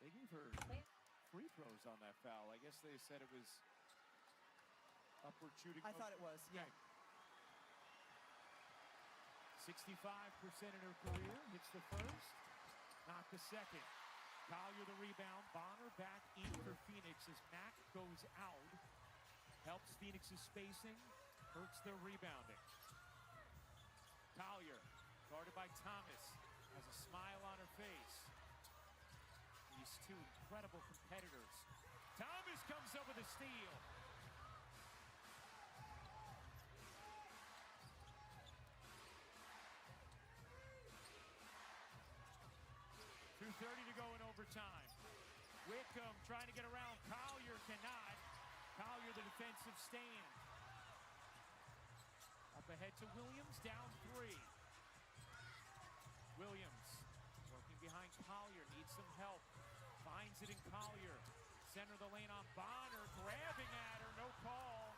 They gave her free throws on that foul. I guess they said it was upward shooting. I thought it was, yeah. 65% in her career. Hits the first, not the second. Collier the rebound. Bonner back in for Phoenix as Mack goes out. Helps Phoenix's spacing. Hurts their rebounding. Collier, guarded by Thomas, has a smile on her face. These two incredible competitors. Thomas comes up with a steal. .230 to go in overtime. Wickham trying to get around. Collier cannot. Collier the defensive stand. Up ahead to Williams, down 3. Williams working behind Collier, needs some help. Finds it in Collier. Center of the lane on Bonner, grabbing at her, no call.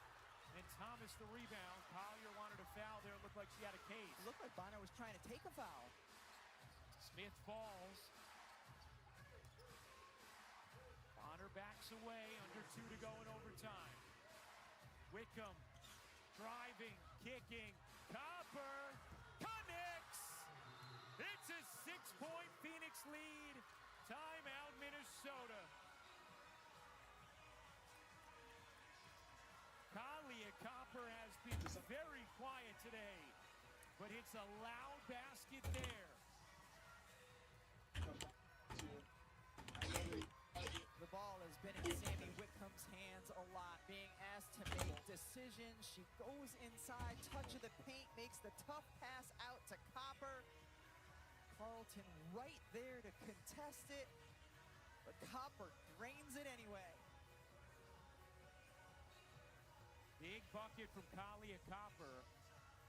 And Thomas the rebound. Collier wanted a foul there, looked like she had a case. It looked like Bonner was trying to take a foul. Smith falls. Bonner backs away, under 2 to go in overtime. Wickham driving, kicking, Copper connects. It's a 6-point Phoenix lead. Timeout, Minnesota. Kalia Copper has been very quiet today, but it's a loud basket there. The ball has been in Sammy Wickham's hands a lot, being asked to make decisions. She goes inside, touch of the paint, makes the tough pass out to Copper. Carlton right there to contest it, but Copper drains it anyway. Big bucket from Kalia Copper.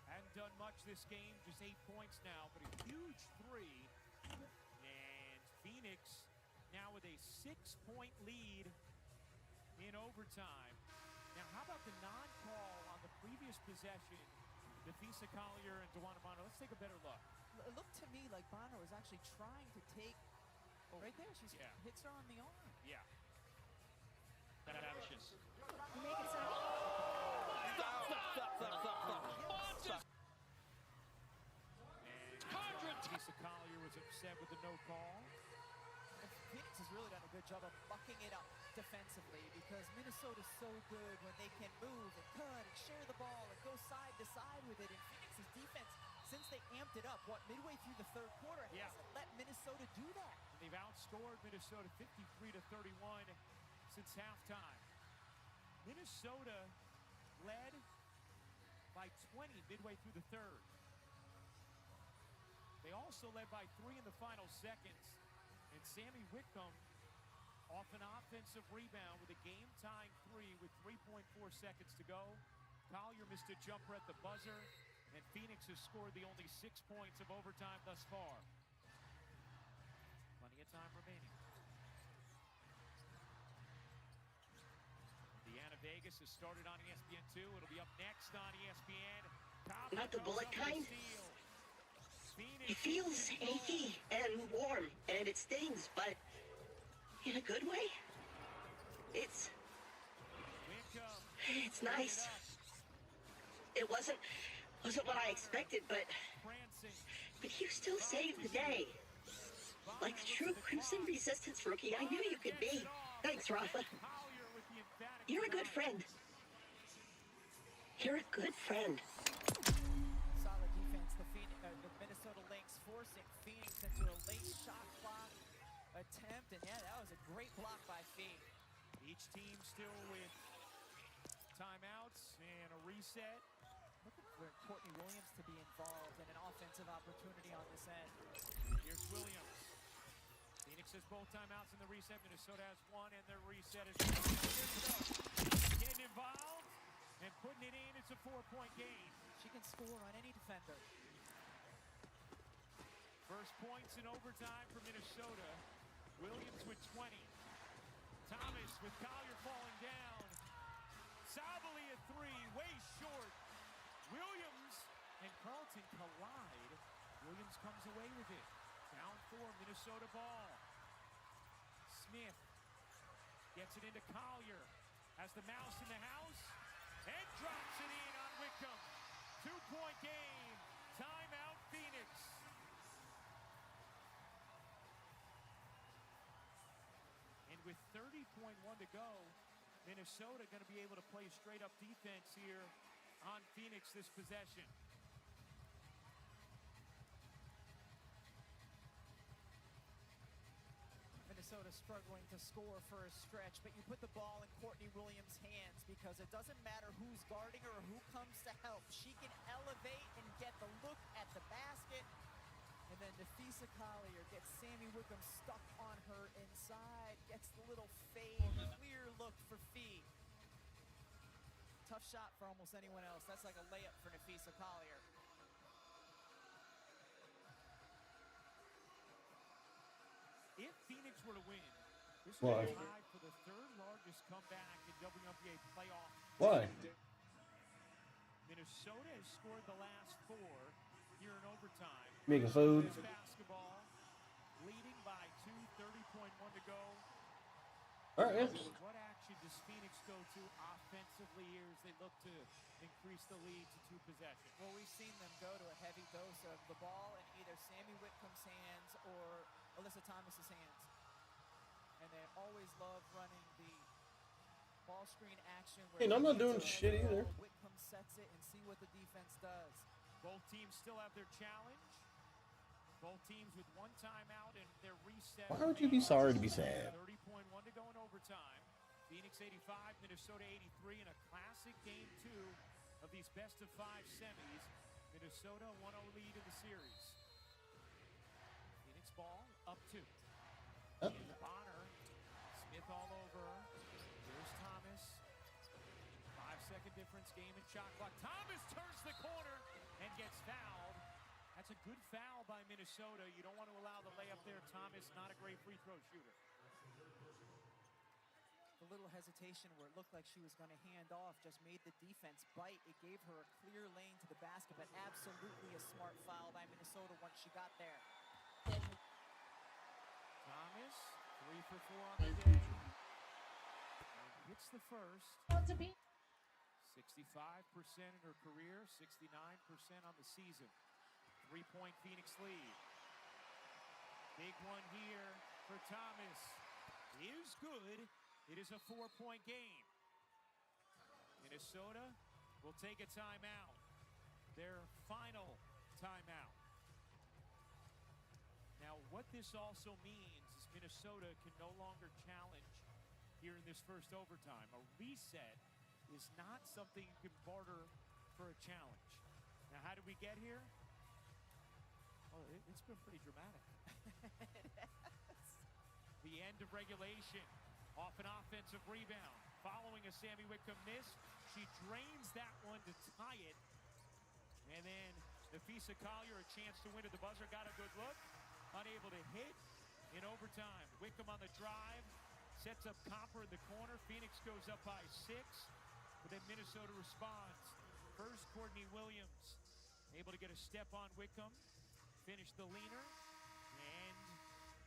Hadn't done much this game, just 8 points now, but a huge 3. And Phoenix now with a 6-point lead in overtime. Now, how about the non-call on the previous possession? Defisa Collier and DeWanna Bonner. Let's take a better look. It looked to me like Bonner was actually trying to take, right there, she hits her on the arm. Yeah. And Defisa Collier was upset with the no call. Phoenix has really done a good job of bucking it up defensively because Minnesota's so good when they can move and cut and share the ball and go side to side with it. And Phoenix's defense, since they amped it up, midway through the third quarter, hasn't let Minnesota do that. They've outscored Minnesota 53-31 since halftime. Minnesota led by 20 midway through the third. They also led by 3 in the final seconds. And Sammy Wickham off an offensive rebound with a game-tying 3 with 3.4 seconds to go. Collier missed a jumper at the buzzer, and Phoenix has scored the only 6 points of overtime thus far. Plenty of time remaining. Indiana Vegas has started on ESPN2. It'll be up next on ESPN. Not the bullet kind. It feels achy and warm, and it stings, but in a good way. It's nice. It wasn't what I expected, but you still saved the day. Like the true Crimson Resistance rookie I knew you could be. Thanks, Rafa. Collier with the emphatic You're a good denial. friend. You're a good friend. Solid defense. The Minnesota Lynx forcing Phoenix into a late shot clock attempt, and yeah, that was a great block by Fee. Each team still with timeouts and a reset. Looking for Courtney Williams to be involved in an offensive opportunity on this end. Here's Williams. Phoenix has both timeouts in the reset. Minnesota has one, and their reset is getting involved and putting it in. It's a 4-point game. She can score on any defender. First points in overtime for Minnesota. Williams with 20. Thomas with Collier falling down. Sabally a three, way short. Williams and Carlton collide. Williams comes away with it. Down 4, Minnesota ball. Smith gets it into Collier. Has the mouse in the house and drops it in on Wickham. 2-point game. Timeout Phoenix. And with 30.1 to go, Minnesota going to be able to play straight up defense here on Phoenix this possession. Minnesota struggling to score for a stretch, but you put the ball in Courtney Williams' hands because it doesn't matter who's guarding her or who comes to help. She can elevate and get the look at the basket. And then Nafisa Collier gets Sammy Wickham stuck on her inside, gets the little fade, clear look for Fee. Tough shot for almost anyone else. That's like a layup for Nafisa Collier. If Phoenix were to win, this would be tied for the third largest comeback in WNBA playoff. Why? Minnesota has scored the last 4 here in overtime. Making food. This basketball leading by 2, 30.1 to go. All right, yeah. What action does Phoenix go to offensively here as they look to increase the lead to 2 possessions? Well, we've seen them go to a heavy dose of the ball in either Sammy Whitcomb's hands or Alyssa Thomas's hands. And they always love running the ball screen action. Hey, I'm not doing shit either. Whitcomb sets it and see what the defense does. Both teams still have their challenge. Both teams with 1 timeout and their reset. Why would you be sorry to be sad? 30.1 to go in overtime. Phoenix 85, Minnesota 83 in a classic game 2 of these best of 5 semis. Minnesota 1-0 lead in the series. Phoenix ball up 2. Bonner, Smith all over. Here's Thomas. 5-second difference, game and shot clock. Thomas turns the corner and gets fouled. That's a good foul by Minnesota. You don't want to allow the layup there. Thomas, not a great free throw shooter. The little hesitation where it looked like she was going to hand off just made the defense bite. It gave her a clear lane to the basket, but absolutely a smart foul by Minnesota once she got there. Thomas, 3 for 4 on the day. And hits the first. 65% in her career, 69% on the season. 3-point Phoenix lead. Big one here for Thomas. Is good. It is a 4-point game. Minnesota will take a timeout. Their final timeout. Now, what this also means is Minnesota can no longer challenge here in this first overtime. A reset is not something you can barter for a challenge. Now, how did we get here? Oh, it's been pretty dramatic. The end of regulation. Off an offensive rebound. Following a Sammy Wickham miss, she drains that one to tie it. And then Nafisa Collier, a chance to win at the buzzer, got a good look. Unable to hit in overtime. Wickham on the drive. Sets up Copper in the corner. Phoenix goes up by 6. But then Minnesota responds. First, Courtney Williams. Able to get a step on Wickham. Finish the leaner. And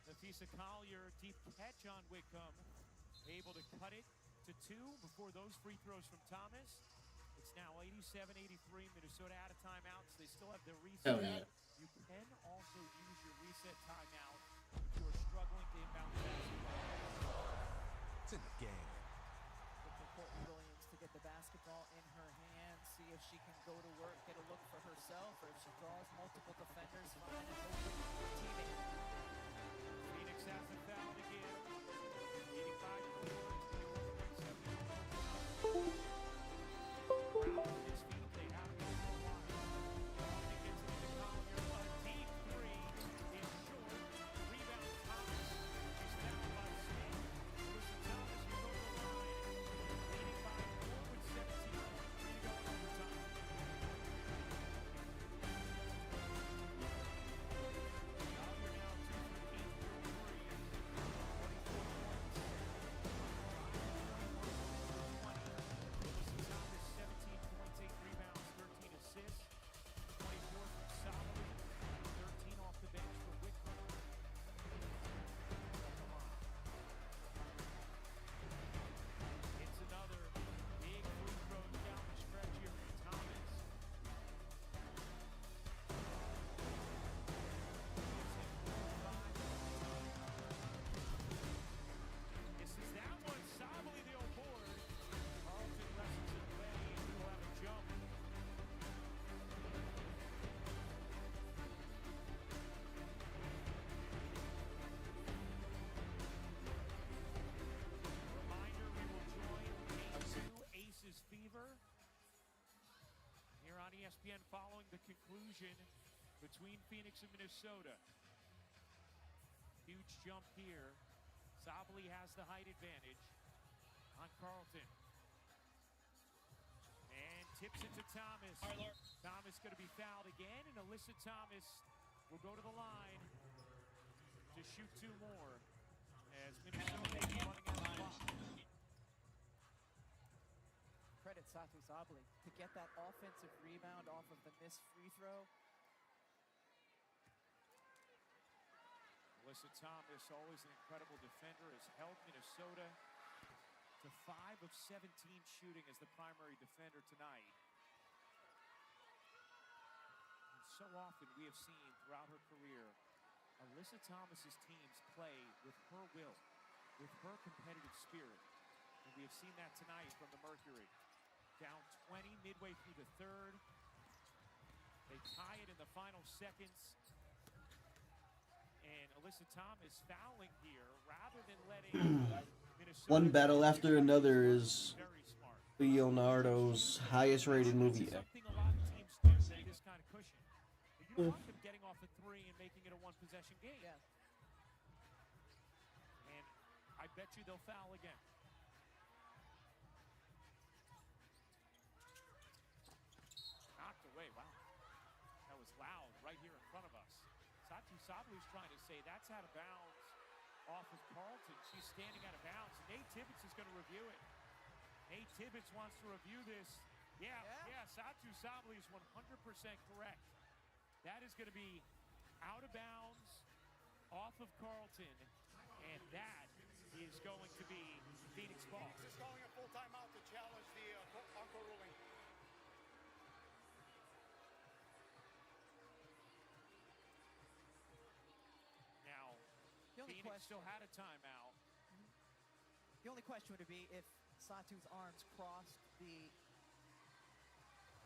Nafisa Collier, deep catch on Wickham. Able to cut it to 2 before those free throws from Thomas. It's now 87-83. Minnesota out of timeouts. They still have their reset. Oh, yeah. You can also use your reset timeout if you are struggling to inbound basketball. It's in the game. Look for Courtney Williams to get the basketball in her hands, see if she can go to work, get a look for herself, or if she draws multiple defenders, find an open teammate. Phoenix has the foul to give. Leading by 4, 21-7. Brown with his feet, they have it for a while. It gets into Collier, a deep three is short. Rebound Thomas. She's fouled by Smith. Listen, Thomas will go to the line. Leading by 4 with 17. 3 to go in overtime. Collier now 2 for 8 from 3. 24 points. 20. Thomas 17 points, 8 rebounds, 13 assists. 24 from Solomon, 13 off the bench for Whitcomb. It's another big free throw down the stretch here for Thomas. This is that one, Sabali the old board. Carlton wrestles it away and we will have a jump. Reminder, we will join Game 2 Aces Fever here on ESPN following the conclusion between Phoenix and Minnesota. Huge jump here. Sabali has the height advantage on Carlton. And tips it to Thomas. Thomas going to be fouled again, and Alyssa Thomas will go to the line to shoot 2 more as Minnesota is running out of clock. Credit Satu Sabali to get that offensive rebound off of the missed free throw. Alyssa Thomas, always an incredible defender, has held Minnesota to 5 of 17 shooting as the primary defender tonight. And so often we have seen throughout her career, Alyssa Thomas's teams play with her will, with her competitive spirit. And we have seen that tonight from the Mercury. Down 20 midway through the third. They tie it in the final seconds. And Alyssa Thomas fouling here rather than letting Minnesota. One battle after another is Very smart. Leonardo's highest rated movie ever. Something a lot of teams do with this kind of cushion. But you don't want them getting off a 3 and making it a 1-possession game. Yeah. And I bet you they'll foul again. Knocked away. Wow. That was loud right here in front of us. Satu Sabali's trying to say that's out of bounds off of Carlton. She's standing out of bounds. Nate Tibbetts is going to review it. Nate Tibbetts wants to review this. Yeah, Satu Sabali is 100% correct. That is going to be out of bounds off of Carlton, and that is going to be Phoenix ball. This is calling a full timeout to challenge the encore ruling. Now, The only Phoenix question- still had a timeout. The only question would be if Satu's arms crossed the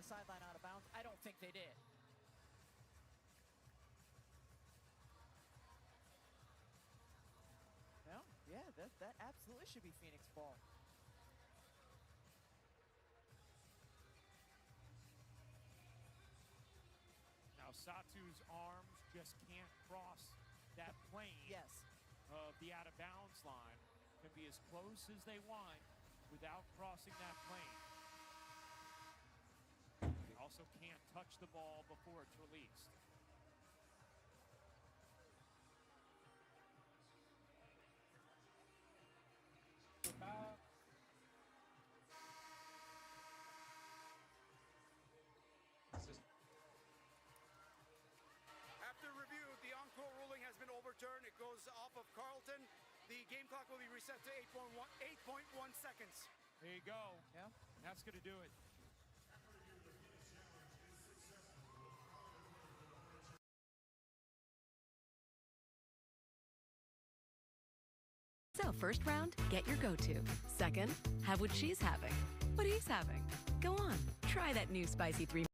sideline out of bounds. I don't think they did. No? Yeah, that absolutely should be Phoenix ball. Now, Satu's arms just can't cross that plane. Yes. Of the out of bounds line. Can be as close as they want without crossing that plane. They also can't touch the ball before it's released. After review, the encore ruling has been overturned. It goes off of Carlton. The game clock will be reset to 8.1 seconds. There you go. Yeah. That's going to do it. So, first round, get your go-to. Second, have what she's having, what he's having. Go on, try that new spicy 3.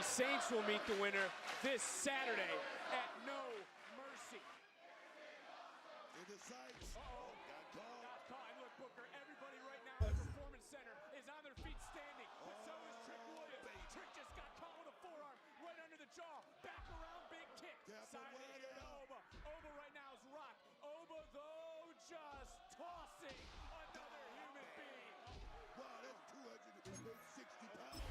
Saints will meet the winner this Saturday at No Mercy. To the sights. Got caught. And look, Booker, everybody right now in the Performance Center is on their feet standing, but so is Trick Williams. Trick just got caught with a forearm right under the jaw. Back around, big kick. Side here to Oba. Oba right now is rocked. Oba, though, just tossing another human being. Wow, that's 260 pounds.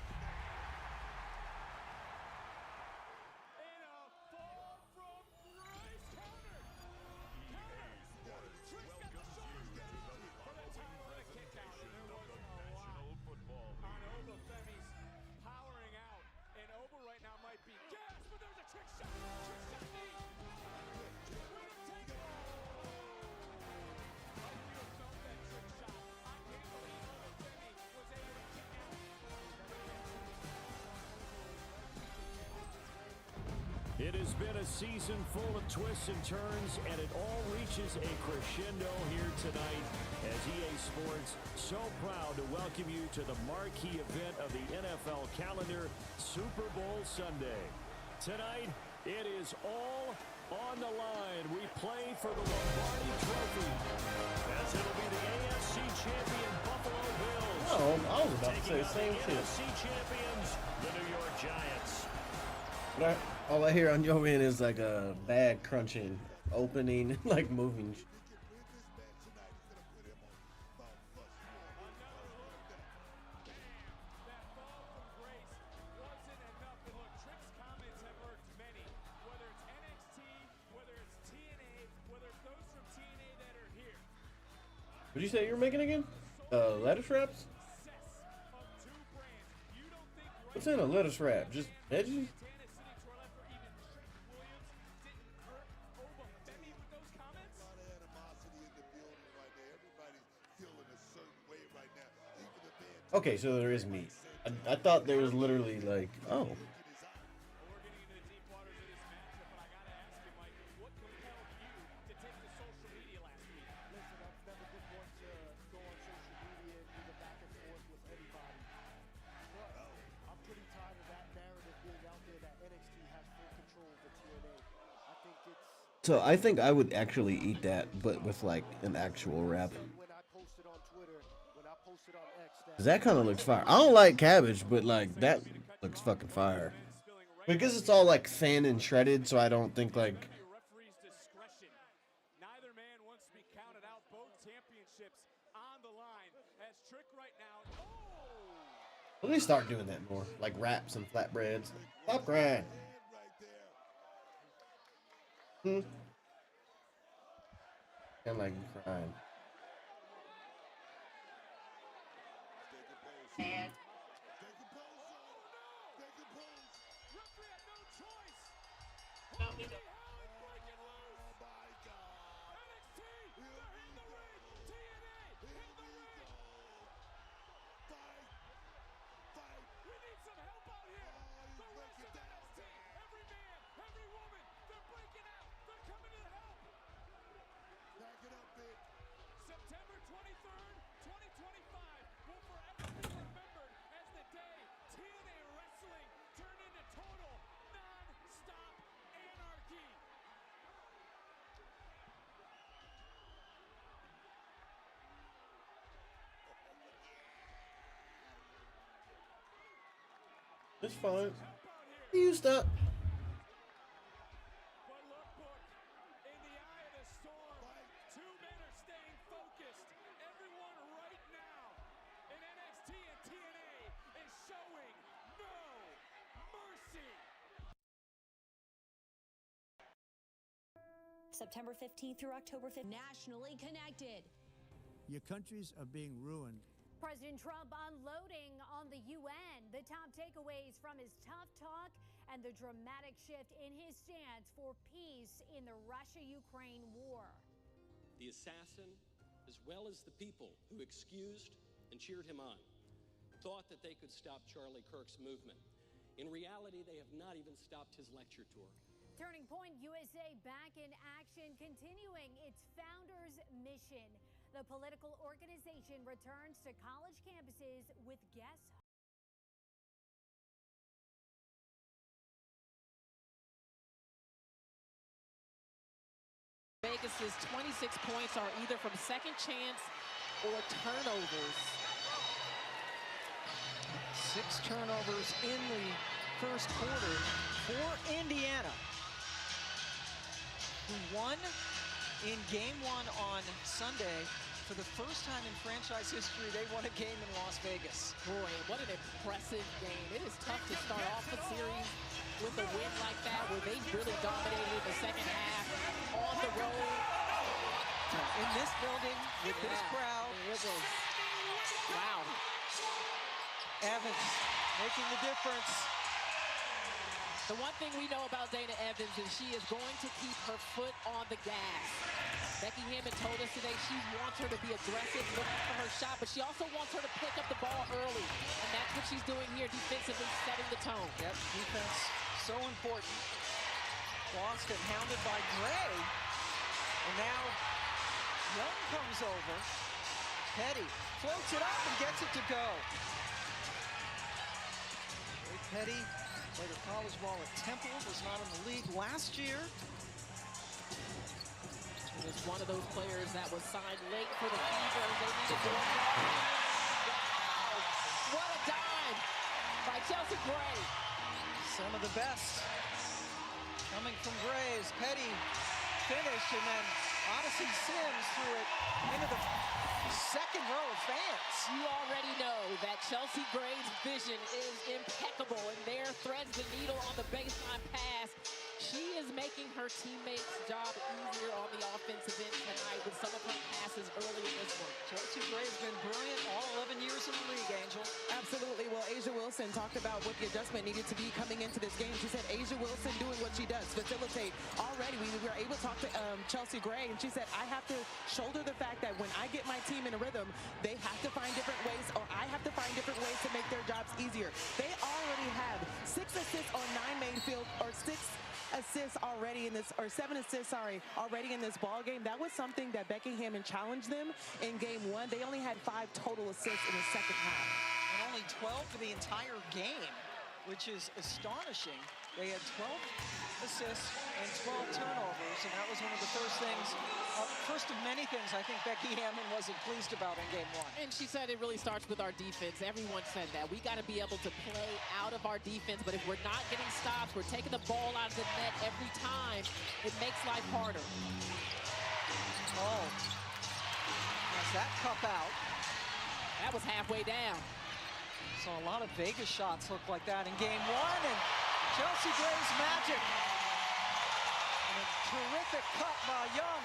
It has been a season full of twists and turns, and it all reaches a crescendo here tonight as EA Sports so proud to welcome you to the marquee event of the NFL calendar, Super Bowl Sunday. Tonight, it is all on the line. We play for the Lombardi Trophy, as it'll be the AFC champion Buffalo Bills. Oh, I was about to say the same thing. shit. NFC champions, the New York Giants. All I hear on your end is like a bag crunching, opening, like moving. What'd you say you were making again? Lettuce wraps? What's in a lettuce wrap? Just veggies? Okay, so there is meat. I thought there was literally like, oh. So I think I would actually eat that, but with like an actual wrap. Cause that kind of looks fire. I don't like cabbage, but like that looks fucking fire. Because it's all like thin and shredded, so I don't think like. Neither man wants to be counted out. Both championships on the line. As Trick right now. Oh! Let me start doing that more, like wraps and flatbreads. Stop crying. I'm like crying. September 23rd, 2025 will forever be remembered as the day TNA wrestling turned into total non-stop anarchy. It's fine. You stop. September 15th through October 5th. Nationally connected. Your countries are being ruined. President Trump unloading on the UN. The top takeaways from his tough talk and the dramatic shift in his stance for peace in the Russia-Ukraine war. The assassin, as well as the people who excused and cheered him on, thought that they could stop Charlie Kirk's movement. In reality, they have not even stopped his lecture tour. Turning Point USA back in action, continuing its founder's mission. The political organization returns to college campuses with guests. Vegas's 26 points are either from second chance or turnovers. 6 turnovers in the first quarter for Indiana, who won in game 1 on Sunday. For the first time in franchise history, they won a game in Las Vegas. Boy, what an impressive game. It is tough to start off the series with a win like that, where they really dominated the second half on the road. In this building, with this crowd. It was, wow. Evans making the difference. The one thing we know about Dana Evans is she is going to keep her foot on the gas. Becky Hammond told us today she wants her to be aggressive, looking for her shot, but she also wants her to pick up the ball early. And that's what she's doing here defensively, setting the tone. Yep, defense so important. Boston hounded by Gray. And now Young comes over. Petty floats it up and gets it to go. Ray Petty played a college ball at Temple, was not in the league last year. He was one of those players that was signed late for the Fever. They needed to wow! What a dime by Chelsea Gray. Some of the best coming from Gray's. Petty finish, and then Odyssey Sims threw it into the second row of fans. You already know that Chelsea Gray's vision is impeccable, and there threads the needle on the baseline pass. She is making her teammates' job easier on the offensive end tonight with some of her passes early in this one. Chelsea Gray has been brilliant all 11 years in the league, Angel. Absolutely. Well, Asia Wilson talked about what the adjustment needed to be coming into this game. She said Asia Wilson doing what she does, facilitate. Already, we were able to talk to Chelsea Gray, and she said, I have to shoulder the fact that when I get my team in a rhythm, they have to find different ways, or I have to find different ways to make their jobs easier. They already have 6 assists on 9 main field, or 6 assists already in this, or 7 assists, sorry, already in this ball game. That was something that Becky Hammond challenged them in game 1. They only had 5 total assists in the second half. And only 12 for the entire game, which is astonishing. They had 12 assists and 12 turnovers, and that was one of the first things, first of many things I think Becky Hammond wasn't pleased about in game 1. And she said it really starts with our defense. Everyone said that. We got to be able to play out of our defense, but if we're not getting stops, we're taking the ball out of the net every time, it makes life harder. Oh, as that cup out. That was halfway down. Saw a lot of Vegas shots look like that in game 1, and Chelsea Gray's magic. And a terrific cut by Young.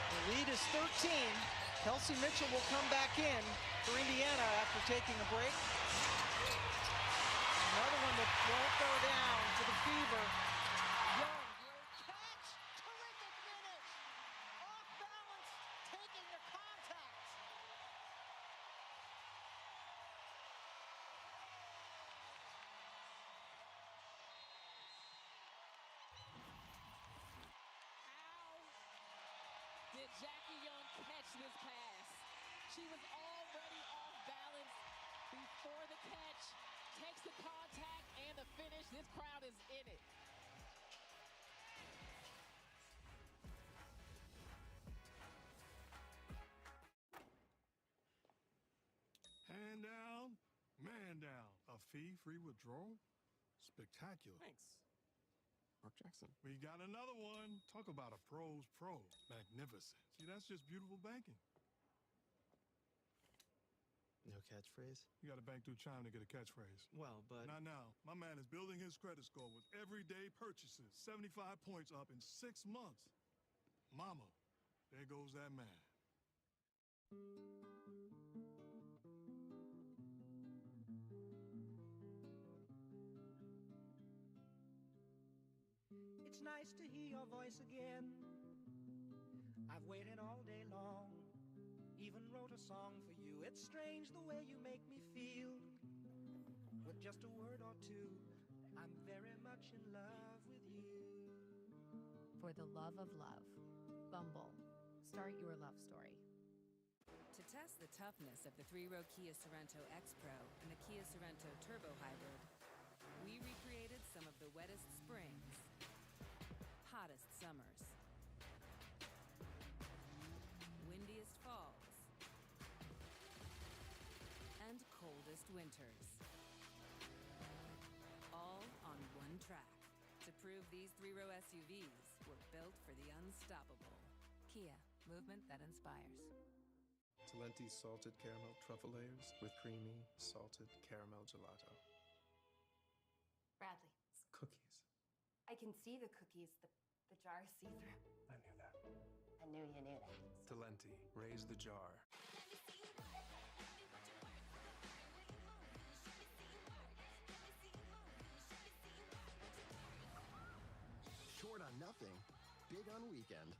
The lead is 13. Kelsey Mitchell will come back in for Indiana after taking a break. Another one that won't go down to the Fever. Young, great catch. Terrific finish. Off balance, taking the contact. Did Jackie Young catch this pass? She was already off balance before the catch, takes the contact and the finish. This crowd is in it. Hand down, man down. A fee-free withdrawal? Spectacular. Thanks, Mark Jackson. We got another one. Talk about a pro's pro. Magnificent. See, that's just beautiful banking. No catchphrase? You got to bank through Chime to get a catchphrase. Well, but... Not now. My man is building his credit score with everyday purchases. 75 points up in 6 months. Mama, there goes that man. It's nice to hear your voice again. I've waited all day long, even wrote a song for you. It's strange the way you make me feel. With just a word or two, I'm very much in love with you. For the love of love, Bumble. Start your love story. To test the toughness of the 3-row Kia Sorento X-Pro and the Kia Sorento Turbo Hybrid, we recreated some of the wettest springs, hottest summers, windiest falls, and coldest winters. All on one track to prove these 3-row SUVs were built for the unstoppable. Kia, movement that inspires. Talenti's salted caramel truffle layers with creamy salted caramel gelato. Bradley. Cookies. I can see the cookies. The jar is see-through. I knew that. I knew you knew that. Talenti, raise the jar. Short on nothing, big on weekend.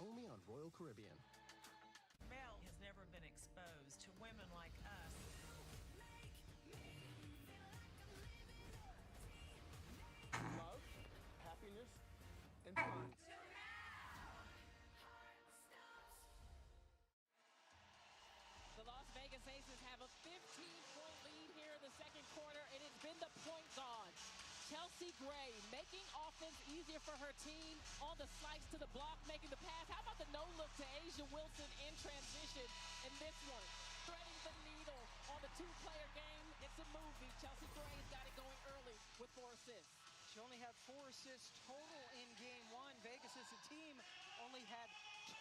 Only on Royal Caribbean. Mel has never been exposed to women like us. Love, happiness, and fun. The Las Vegas Aces have a 15-point lead here in the second quarter, and it's been the point guard. Chelsea Gray making offense easier for her team on the slice to the block, making the pass. How about the no-look to Asia Wilson in transition? And this one, threading the needle on the two-player game. It's a movie. Chelsea Gray's got it going early with 4 assists. She only had 4 assists total in game 1. Vegas as a team only had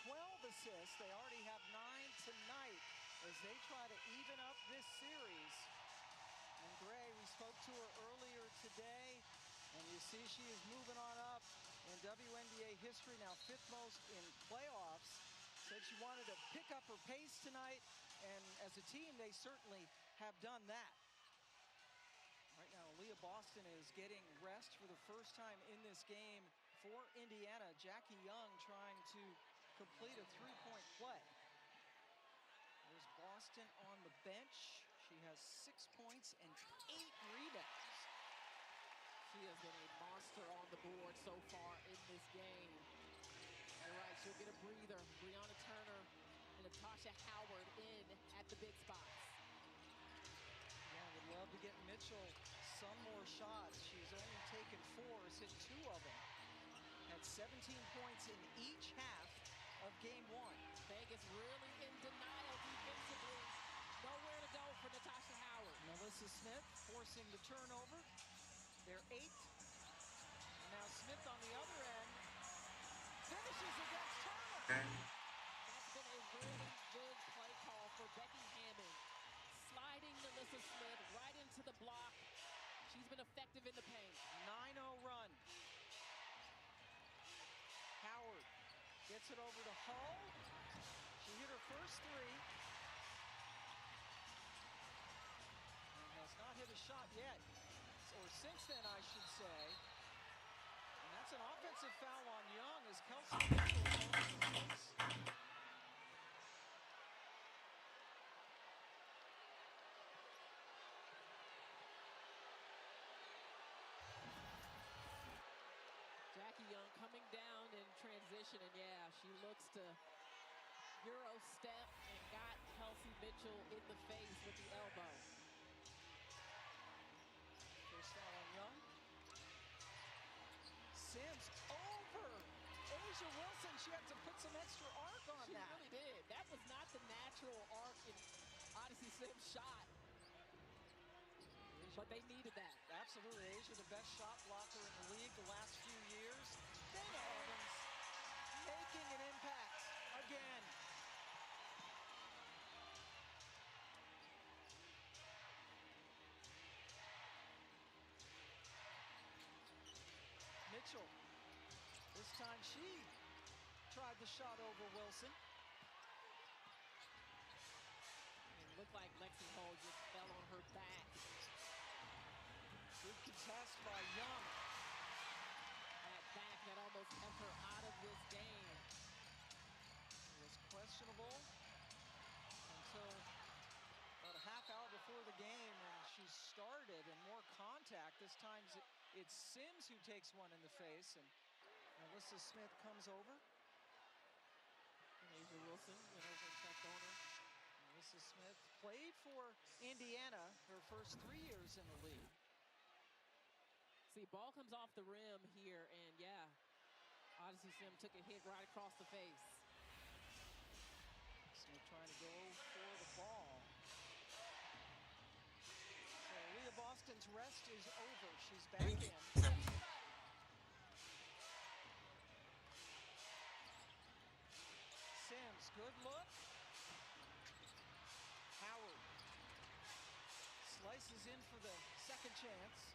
12 assists. They already have 9 tonight as they try to even up this series. And Gray. We spoke to her earlier today, and you see she is moving on up in WNBA history, now 5th most in playoffs. Said she wanted to pick up her pace tonight, and as a team, they certainly have done that. Right now, Leah Boston is getting rest for the first time in this game for Indiana. Jackie Young trying to complete a three-point play. There's Boston on the bench. She has 6 points and 8 rebounds. She has been a monster on the board so far in this game. You're right, she'll get a breather. Brianna Turner and Natasha Howard in at the big spots. Yeah, would love to get Mitchell some more shots. She's only taken 4, has hit 2 of them. Had 17 points in each half of game 1. Vegas really in denial defensively. Nowhere to go for Natasha Howard. Melissa Smith forcing the turnover. They're 8th. And now Smith on the other end finishes against Turner. That's been a really good play call for Becky Hammond. Sliding Melissa Smith right into the block. She's been effective in the paint. 9-0 run. Howard gets it over to Hull. She hit her first 3. And has not hit a shot yet. Or since then, I should say. And that's an offensive foul on Young as Kelsey Mitchell is on the face. Jackie Young coming down in transition, and yeah, she looks to Euro step and got Kelsey Mitchell in the face with the elbow. First foul on Young. Sims over Asia Wilson. She had to put some extra arc on She that. really did. That was not the natural arc in Odyssey Sims' shot. But they needed that. Absolutely. Asia, the best shot blocker in the league the last few years. Dana Evans making an impact again. Mitchell. This time she tried the shot over Wilson. It looked like Lexi Hull just fell on her back. Good contest by Young. That back that almost kept her out of this game. It was questionable until about a half hour before the game, and she started and more contact. This time it's Sims who takes one in the face, and Melissa Smith comes over. And Asia Wilson went over and checked on her. Melissa Smith played for Indiana her first 3 years in the league. See, ball comes off the rim here, and yeah, Odyssey Sim took a hit right across the face. Smith trying to go for the ball. So Leah Boston's rest is over. She's back in. Sims, good look. Howard slices in for the second chance.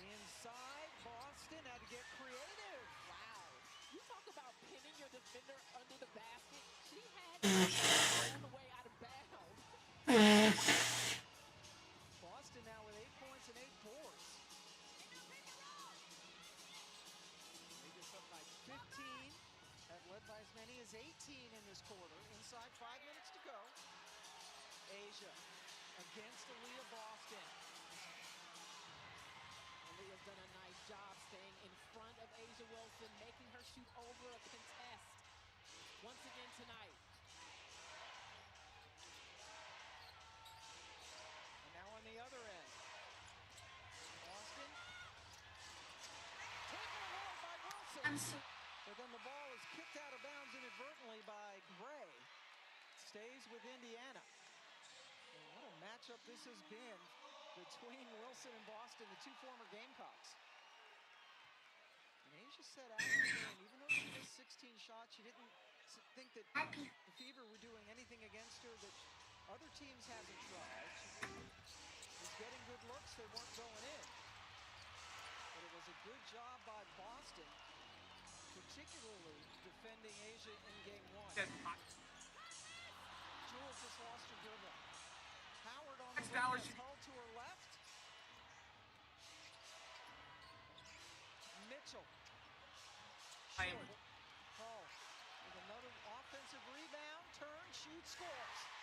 Inside, Boston had to get creative. Wow. You talk about pinning your defender under the basket. She had to all the way out of bounds. Boston now with 8 points and 8 boards. Vegas up by 15. Have led by as many as 18 in this quarter. Inside 5 minutes to go. Asia against Aaliyah Boston. Aaliyah's done a nice job staying in front of Asia Wilson, making her shoot over a contest once again tonight. And now on the other end. Boston taken away by Wilson. But then the ball is kicked out of bounds inadvertently by Gray. Stays with Indiana. And what a matchup this has been between Wilson and Boston, the 2 former Gamecocks. And Asia said after the game, even though she missed 16 shots, she didn't think that the Fever were doing anything against her that other teams haven't tried. She was getting good looks, they weren't going in. But it was a good job by Boston, particularly defending Asia in game one. Jules just lost her dribble. Howard on the wing, Hull to her left. Mitchell. Short. Hull with another offensive rebound, turn, shoot, scores.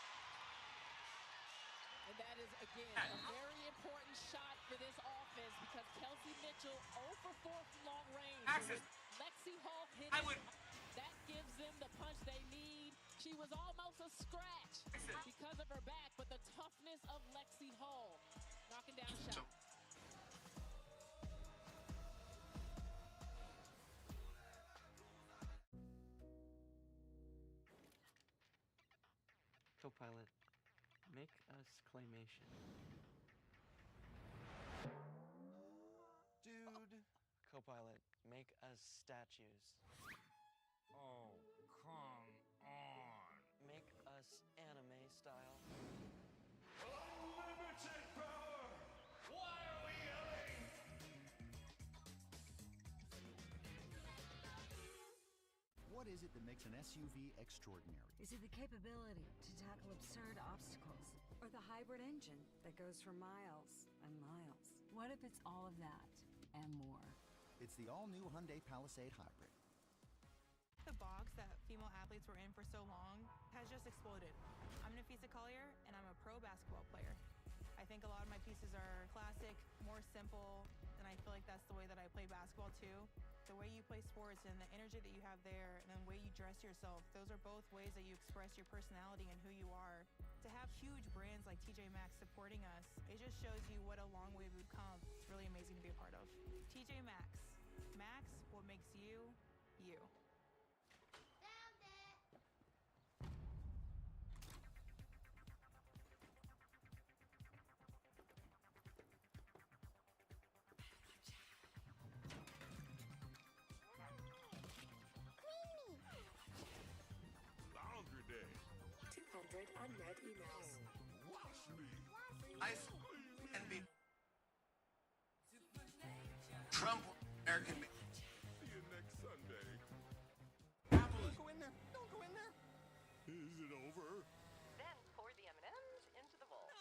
And that is, again, a very important shot for this offense because Kelsey Mitchell 0 for 4 from long range. Lexi Hall hit it. That gives them the punch they need. She was almost a scratch because of her back, but the toughness of Lexi Hall knocking down a shot. Copilot, make us claymation. Dude. Copilot, make us statues. Oh, come on. Make us anime style. Unlimited power! Why are we yelling? What is it that makes an SUV extraordinary? Is it the capability to tackle absurd obstacles? Or the hybrid engine that goes for miles and miles? What if it's all of that and more? It's the all-new Hyundai Palisade Hybrid. The box that female athletes were in for so long has just exploded. I'm Nafisa Collier, and I'm a pro basketball player. I think a lot of my pieces are classic, more simple, and I feel like that's the way that I play basketball too. The way you play sports and the energy that you have there and the way you dress yourself, those are both ways that you express your personality and who you are. To have huge brands like TJ Maxx supporting us, it just shows you what a long way we've come. It's really amazing to be a part of. TJ Maxx. Max, what makes you, you. Laundry day. 200 unread emails. Wash me. Ice and be Trump American. See you next Sunday. Don't go in there. Don't go in there. Is it over? Then pour the M&Ms into the bowl.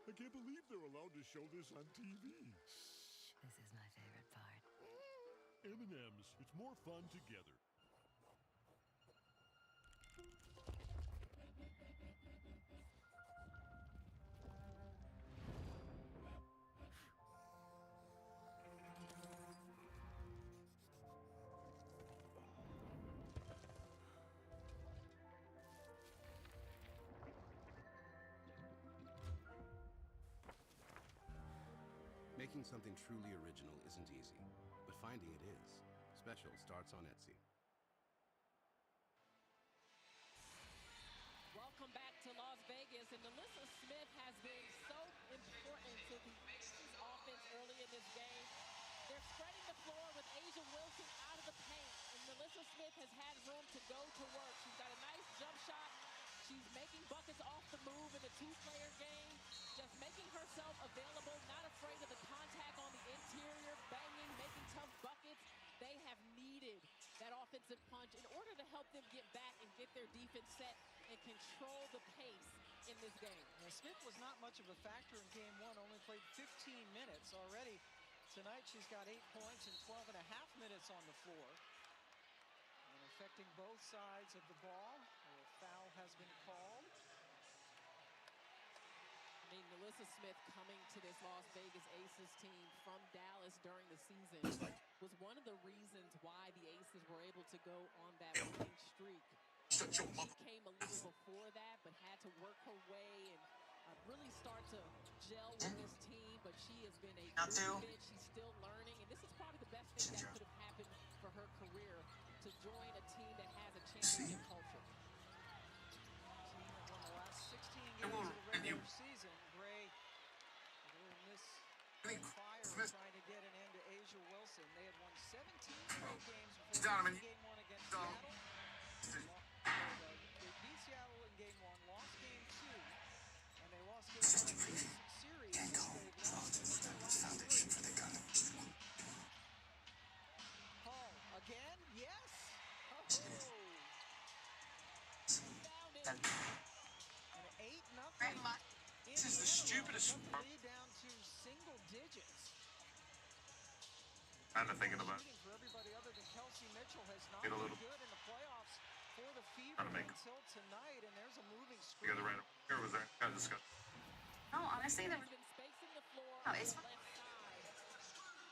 I can't believe they're allowed to show this on TV. This is my favorite part. M&M's. It's more fun together. Making something truly original isn't easy, but finding it is. Special starts on Etsy. Welcome back to Las Vegas, and Melissa Smith has been so important to the Pistons offense early in this game. They're spreading the floor with Asia Wilson out of the paint, and Melissa Smith has had room to go to work. She's got a nice jump shot. She's making buckets off the move in the two-player game, just making herself available, not afraid of the contact on the interior, banging, making tough buckets. They have needed that offensive punch in order to help them get back and get their defense set and control the pace in this game. Now, Smith was not much of a factor in game one, only played 15 minutes already. Tonight she's got 8 points and 12 and a half minutes on the floor. And affecting both sides of the ball. A foul has been called. I mean, Melissa Smith coming to this Las Vegas Aces team from Dallas during the season was one of the reasons why the Aces were able to go on that winning streak. She came a little before that, but had to work her way and really start to gel with this team. But she has been a good fit. She's still learning, and this is probably the best thing that could have happened for her career, to join a team that has a championship culture. Team that won the last 16 games of the regular season. Gray, in this fire, trying to get an end to Asia Wilson. They had won 17 straight games before game one against Seattle. They beat Seattle in game one, lost game stupidest. Lead down to single digits. Kind of thinking about Shooting for everybody other than Kelsey Mitchell has not Get a been little- good in the playoffs for the Fever Trying to make- until tonight, and there's a moving You screen. got the right here. Was there kind of discussion? No, honestly, there was no, it's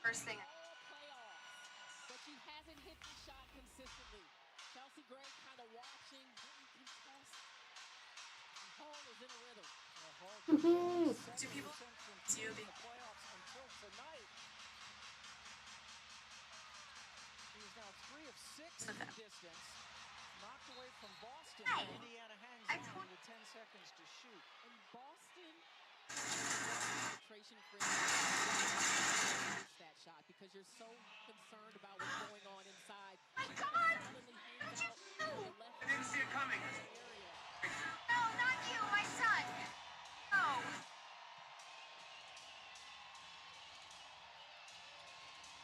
first thing. But she hasn't hit the shot consistently. Chelsea Gray kind of watching, didn't contest. And Hall is in a rhythm. Do people see you the playoffs until tonight? He is now 3 of 6 in the distance. Knocked away from Boston. Hey. Indiana hangs on with 10 seconds to shoot. And Boston penetration that shot because you're so concerned about what's going on inside. My God! I didn't see it coming. No, not you, my son. No.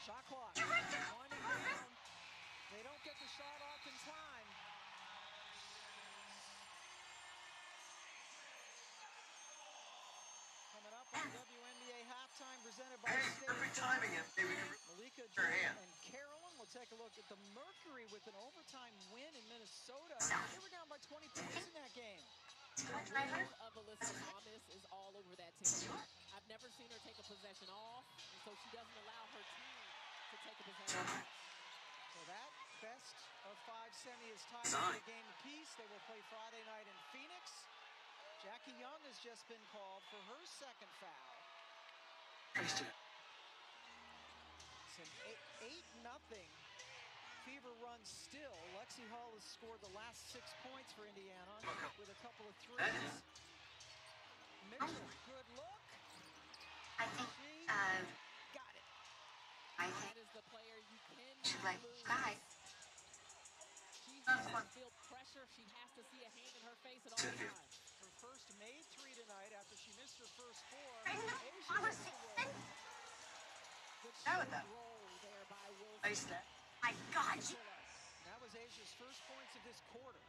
Shot clock. Winding down. They don't get the shot off in time. Coming up on WNBA halftime presented by State Perfect timing, baby. Malika Your hand. and Carolyn. We'll take a look at the Mercury with an overtime win in Minnesota. They were down by 20 points in that game. The rhythm of Alyssa Thomas is all over that team. I've never seen her take a possession off, and so she doesn't allow her team to take a possession off. So that best of 5 semi is tied for a game apiece. They will play Friday night in Phoenix. Jackie Young has just been called for her second foul. It's an 8-0 Fever run still. Lexi Hall has scored the last 6 points for Indiana with a couple of threes. Mitchell, good look. I think, got it. I That think is the player you can she's like, lose. guys. She has to feel pressure. She has to see a hand in her face at all times. Her first made 3 tonight after she missed her first 4. I know. Asia I was with the roll. Good That was a roll there by Wilson. nice step. My God, you. That was Asia's first points of this quarter.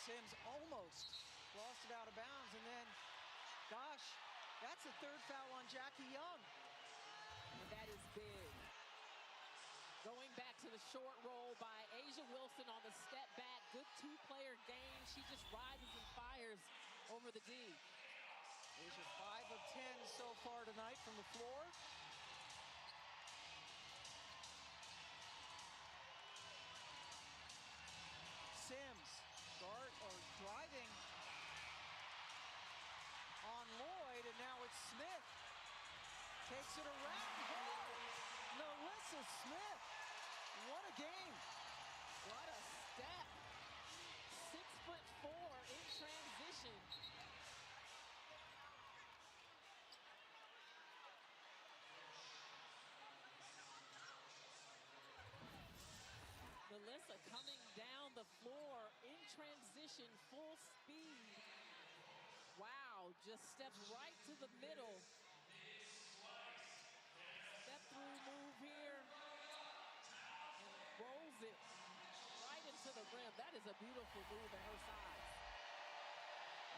Sims almost lost it out of bounds, and then, gosh, that's the 3rd foul on Jackie Young. And that is big. Going back to the short roll by Asia Wilson on the step back. Good 2-player game. She just rises and fires over the D. Asia 5 of 10 so far tonight from the floor. Sims driving on Lloyd, and now it's Smith. Takes it around. Melissa Smith. What a game. What a step. 6'4" in transition. Melissa coming down the floor in transition, full speed. Wow, just steps right to the middle. Step through move here. And rolls it right into the rim. That is a beautiful move at her size.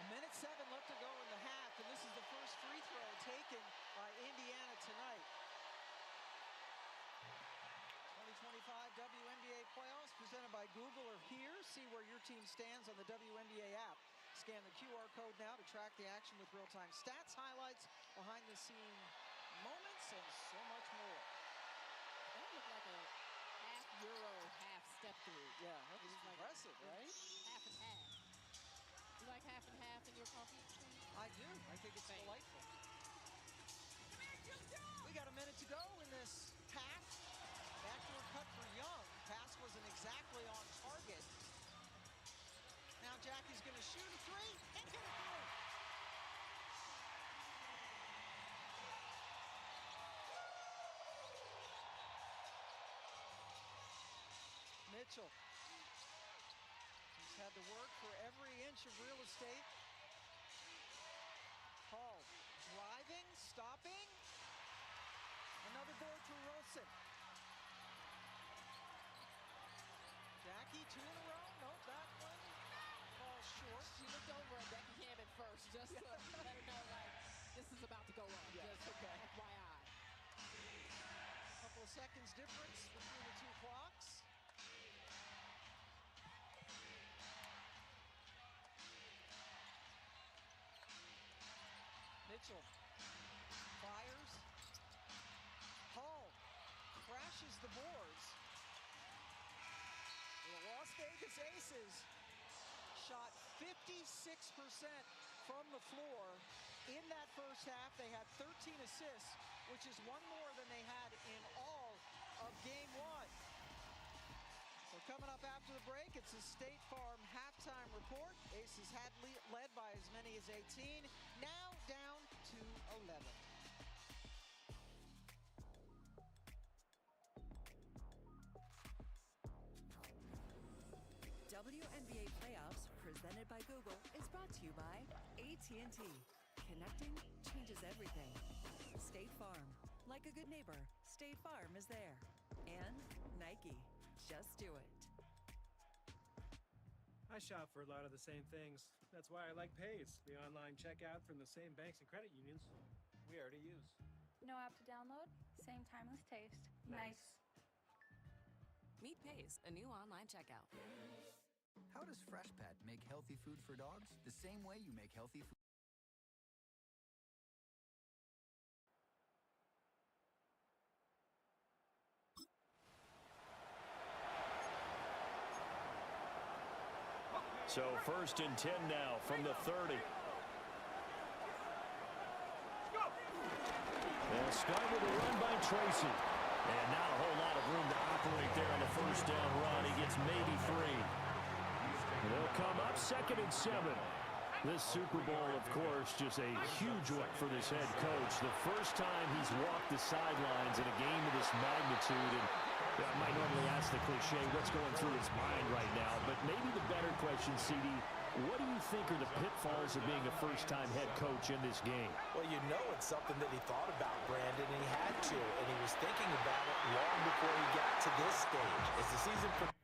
1:07 left to go in the half, and this is the first free throw taken by Indiana tonight. 2025 WNBA playoffs presented by Google are here. See where your team stands on the WNBA app. Scan the QR code now to track the action with real-time stats, highlights, behind-the-scene moments, and so much more. That looked like a half Euro, half step through. Yeah, that was impressive, right? Half and half. You like half and half in your coffee? I do. I think it's delightful. We got a minute to go in this half. Backdoor cut for Young. Pass wasn't exactly on target. Now Jackie's going to shoot a 3 and get it through. Mitchell. He's had to work for every inch of real estate. Hall driving, stopping. Another board for Wilson. misses. Shot 56% from the floor. In that first half, they had 13 assists, which is one more than they had in all of game one. So coming up after the break, it's a State Farm halftime report. Aces had led by as many as 18, now down to 11. WNBA Playoffs, presented by Google, is brought to you by AT&T. Connecting changes everything. State Farm. Like a good neighbor, State Farm is there. And Nike. Just do it. I shop for a lot of the same things. That's why I like Pays, the online checkout from the same banks and credit unions we already use. No app to download, same timeless taste. Nice. Meet Pays, a new online checkout. How does Freshpet make healthy food for dogs the same way you make healthy food? So 1st and 10 now from the 30. They'll start with a run by Tracy. And not a whole lot of room to operate there on the first down run. He gets maybe 3. They'll come up 2nd and 7. This Super Bowl, of course, just a huge one for this head coach. The first time he's walked the sidelines in a game of this magnitude. And I might normally ask the cliche, what's going through his mind right now? But maybe the better question, CD, what do you think are the pitfalls of being a first-time head coach in this game? Well, you know it's something that he thought about, Brandon, and he had to. And he was thinking about it long before he got to this stage. As the season progressed.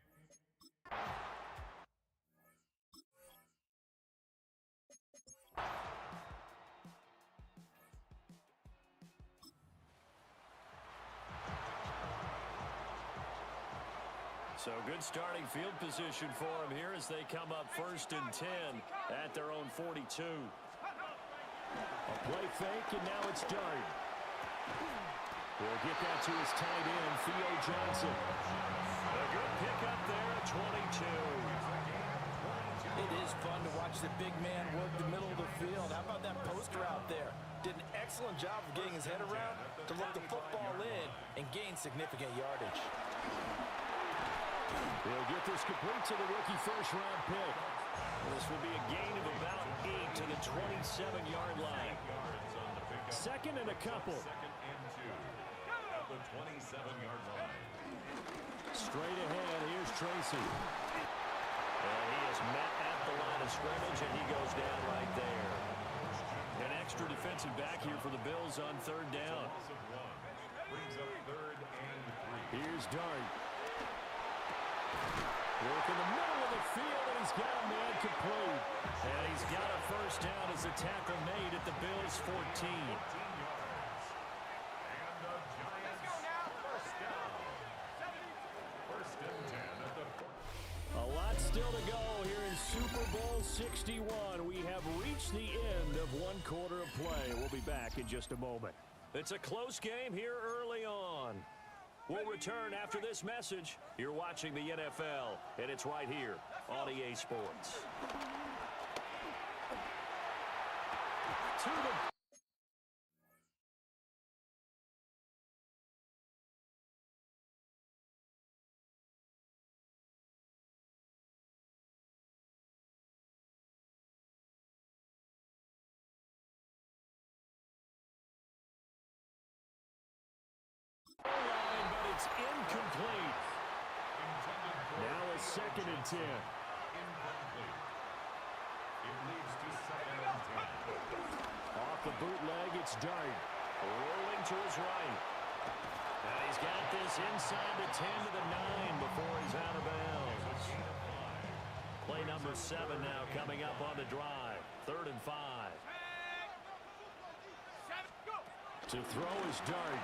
So good starting field position for them here as they come up 1st and 10 at their own 42. A play fake, and now it's Dart. We'll get that to his tight end, Theo Johnson. A good pickup there at 22. It is fun to watch the big man work the middle of the field. How about that post route there? Did an excellent job of getting his head around to look the football in and gain significant yardage. He'll get this complete to the rookie first-round pick. This will be a gain of about 8 to the 27-yard line. 2nd and a couple. 2nd and 2 at the 27-yard line. Straight ahead, here's Tracy. And he is met at the line of scrimmage, and he goes down right there. An extra defensive back here for the Bills on 3rd down. Brings up 3rd and 3. Here's Dart. Work in the middle of the field, and he's got a man complete. And he's got a first down as a tackle made at the Bills' 14. And the Giants first down. 1st and 10 at the 4. A lot still to go here in Super Bowl 61. We have reached the end of one quarter of play. We'll be back in just a moment. It's a close game here early on. We'll return after this message. You're watching the NFL, and it's right here on EA Sports. To the line, but it's incomplete. Now a 2nd and 10. Incomplete. It leads to 2nd and 10. Off the bootleg, it's Dart. Rolling to his right. And he's got this inside the 10 to the 9 before he's out of bounds. Play number 7 now coming up on the drive. 3rd and 5. To throw is Dart.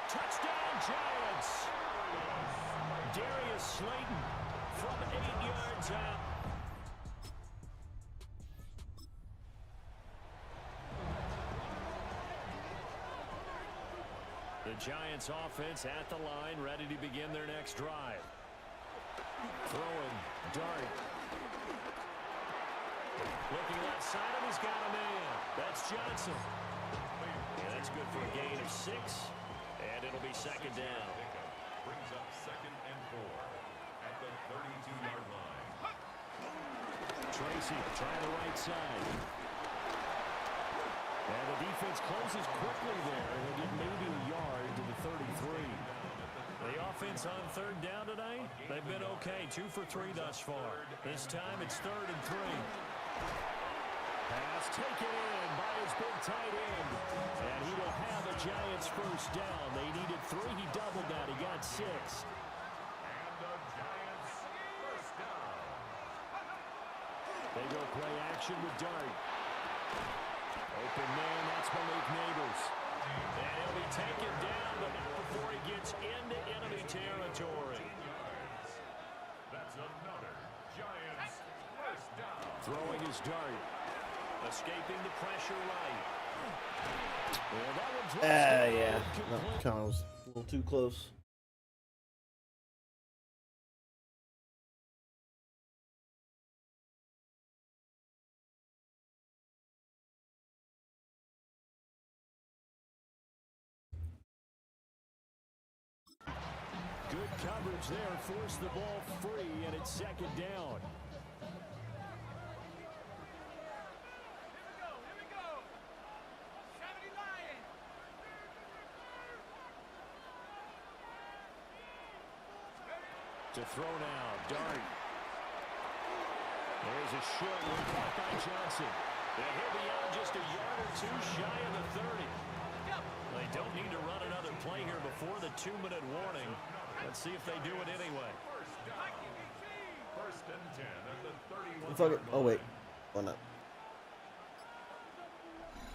Touchdown, Giants! Darius Slayton from 8 yards out. The Giants offense at the line, ready to begin their next drive. Throwing, Dart. Looking left side of, he's got a man. That's Johnson. And that's good for a gain of 6. And it'll be second down. Brings up 2nd and 4 at the 32-yard line. Tracy trying the right side. And the defense closes quickly there. They'll get maybe a yard to the 33. The offense on 3rd down tonight, they've been okay. 2 for 3 thus far. This time it's 3rd and 3. Pass taken in by his big tight end. And he will have a Giants first down. They needed 3. He doubled that. He got 6. And the Giants first down. They go play action with Dart. Open man, that's Malik Neighbors. And he'll be taken down, but not before he gets into enemy territory. That's another Giants first down. Throwing his Dart. Escaping the pressure right. And that one drops yeah. That kind of was a little too close. Good coverage there. Forced the ball free, and it's second down. To throw now, Dart. There's a short one caught by Johnson. And he'll be out just a yard or 2 shy of the 30. They don't need to run another play here before the 2-minute warning. Let's see if they do it anyway. First and 10 at the 31. Fuck it. Oh, wait. Why not?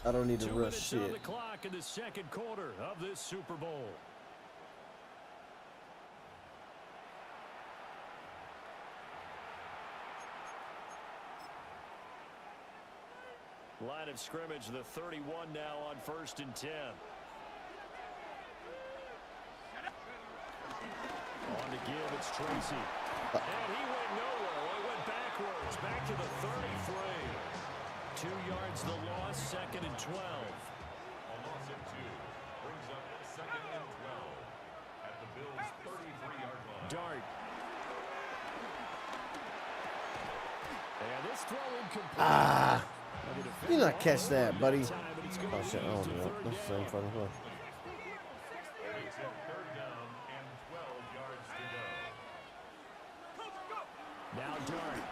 I don't need to 2 rush minutes shit. on the clock in the second quarter of this Super Bowl. Line of scrimmage, the 31 now on 1st and 10. On to give, it's Tracy. And he went nowhere. Well, he went backwards, back to the 33. 2 yards the loss, 2nd and 12. A loss of 2 brings up 2nd and 12 at the Bills' 33-yard line. Dart. And this throw incomplete. You not catch that, buddy. Oh, shit. I don't know. That's the same fucking play. Makes it 3rd down and 12 yards to go. Now Dart.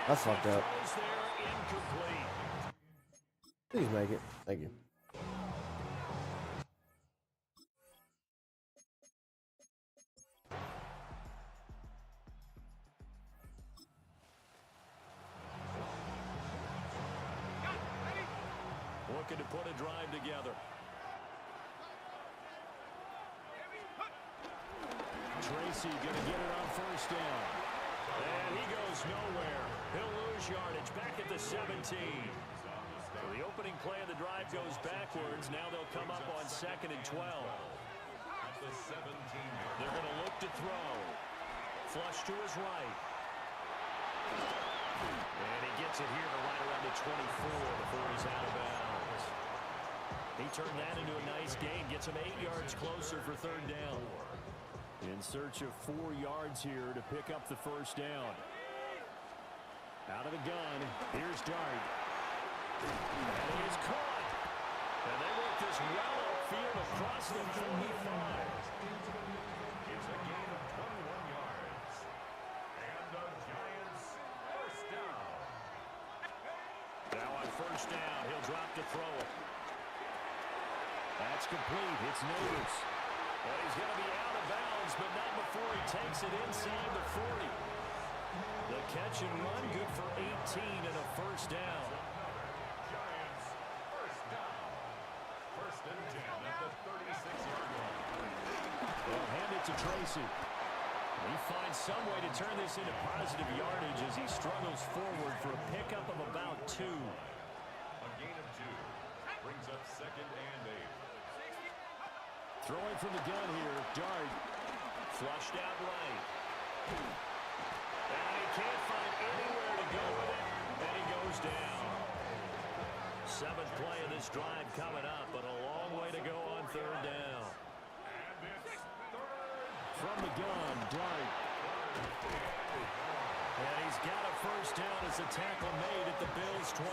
That's fucked up. Please make it. Thank you. Looking to put a drive together. Tracy going to get it on 1st down. And he goes nowhere. He'll lose yardage back at the 17. So the opening play of the drive goes backwards. Now they'll come up on 2nd and 12. At the 17-yard. They're going to look to throw. Flush to his right. And he gets it here to right around the 24 before he's out of bounds. He turned that into a nice gain. Gets him 8 yards closer for 3rd down. In search of 4 yards here to pick up the 1st down. Out of the gun. Here's Dart. And he is caught. And they work this well upfield across the 45. It's a gain of 21 yards. And the Giants first down. Now on 1st down, he'll drop to throw it. That's complete. It's Neighbors. And he's going to be out of bounds, but not before he takes it inside the 40. The catch and run, good for 18 and a 1st down. Giants first down. 1st and 10 at the 36-yard line. They'll hand it to Tracy. He finds some way to turn this into positive yardage as he struggles forward for a pickup of about 2. A gain of 2 brings up 2nd and 8. Throwing from the gun here, Dart. Flushed out right. And he can't find anywhere to go with it, and he goes down. Seventh play of this drive coming up, but a long way to go on third down. From the gun, Dwight. And he's got a first down as a tackle made at the Bills' 21.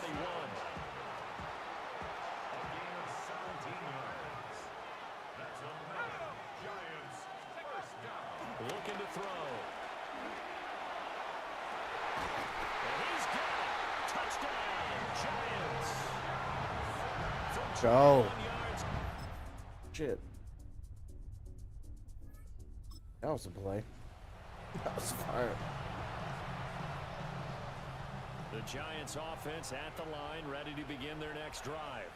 Looking to throw. And he's got it. Touchdown, Giants. Go. Shit. That was a play. That was fire. The Giants offense at the line, ready to begin their next drive.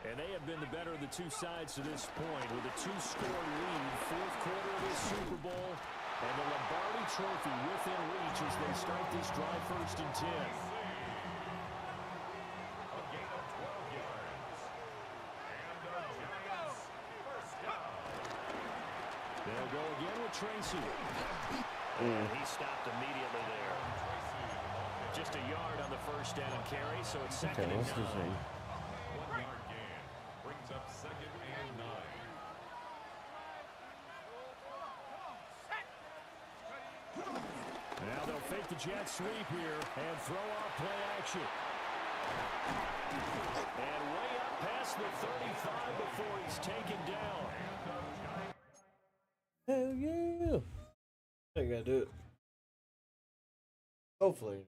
And they have been the better of the two sides to this point with a 2-score lead, fourth quarter of this Super Bowl, and the Lombardi Trophy within reach as they start this drive 1st and 10. They'll go again with Tracy. And he stopped immediately there. Just a yard on the first down carry, so it's second and 9. 1-yard gain. Brings up 2nd and 9. Now they'll fake the jet sweep here and throw off play action. And way up past the 35 before he's taken down. Hell yeah. I gotta do it. Hopefully.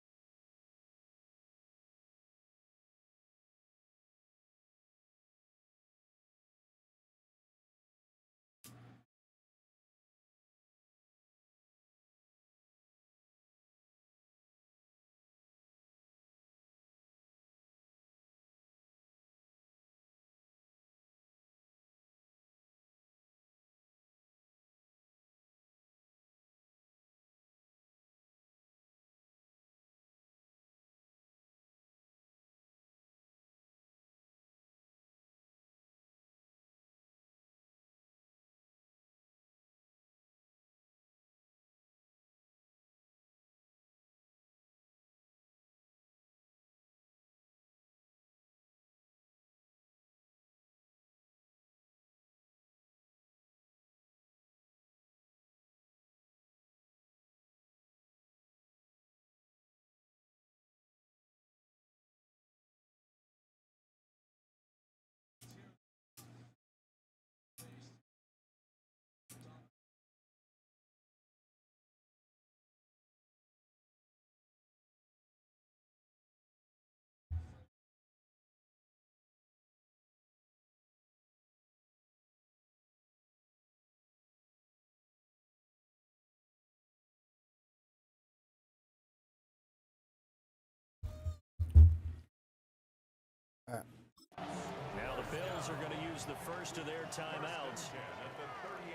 Now the Bills are going to use the first of their timeouts.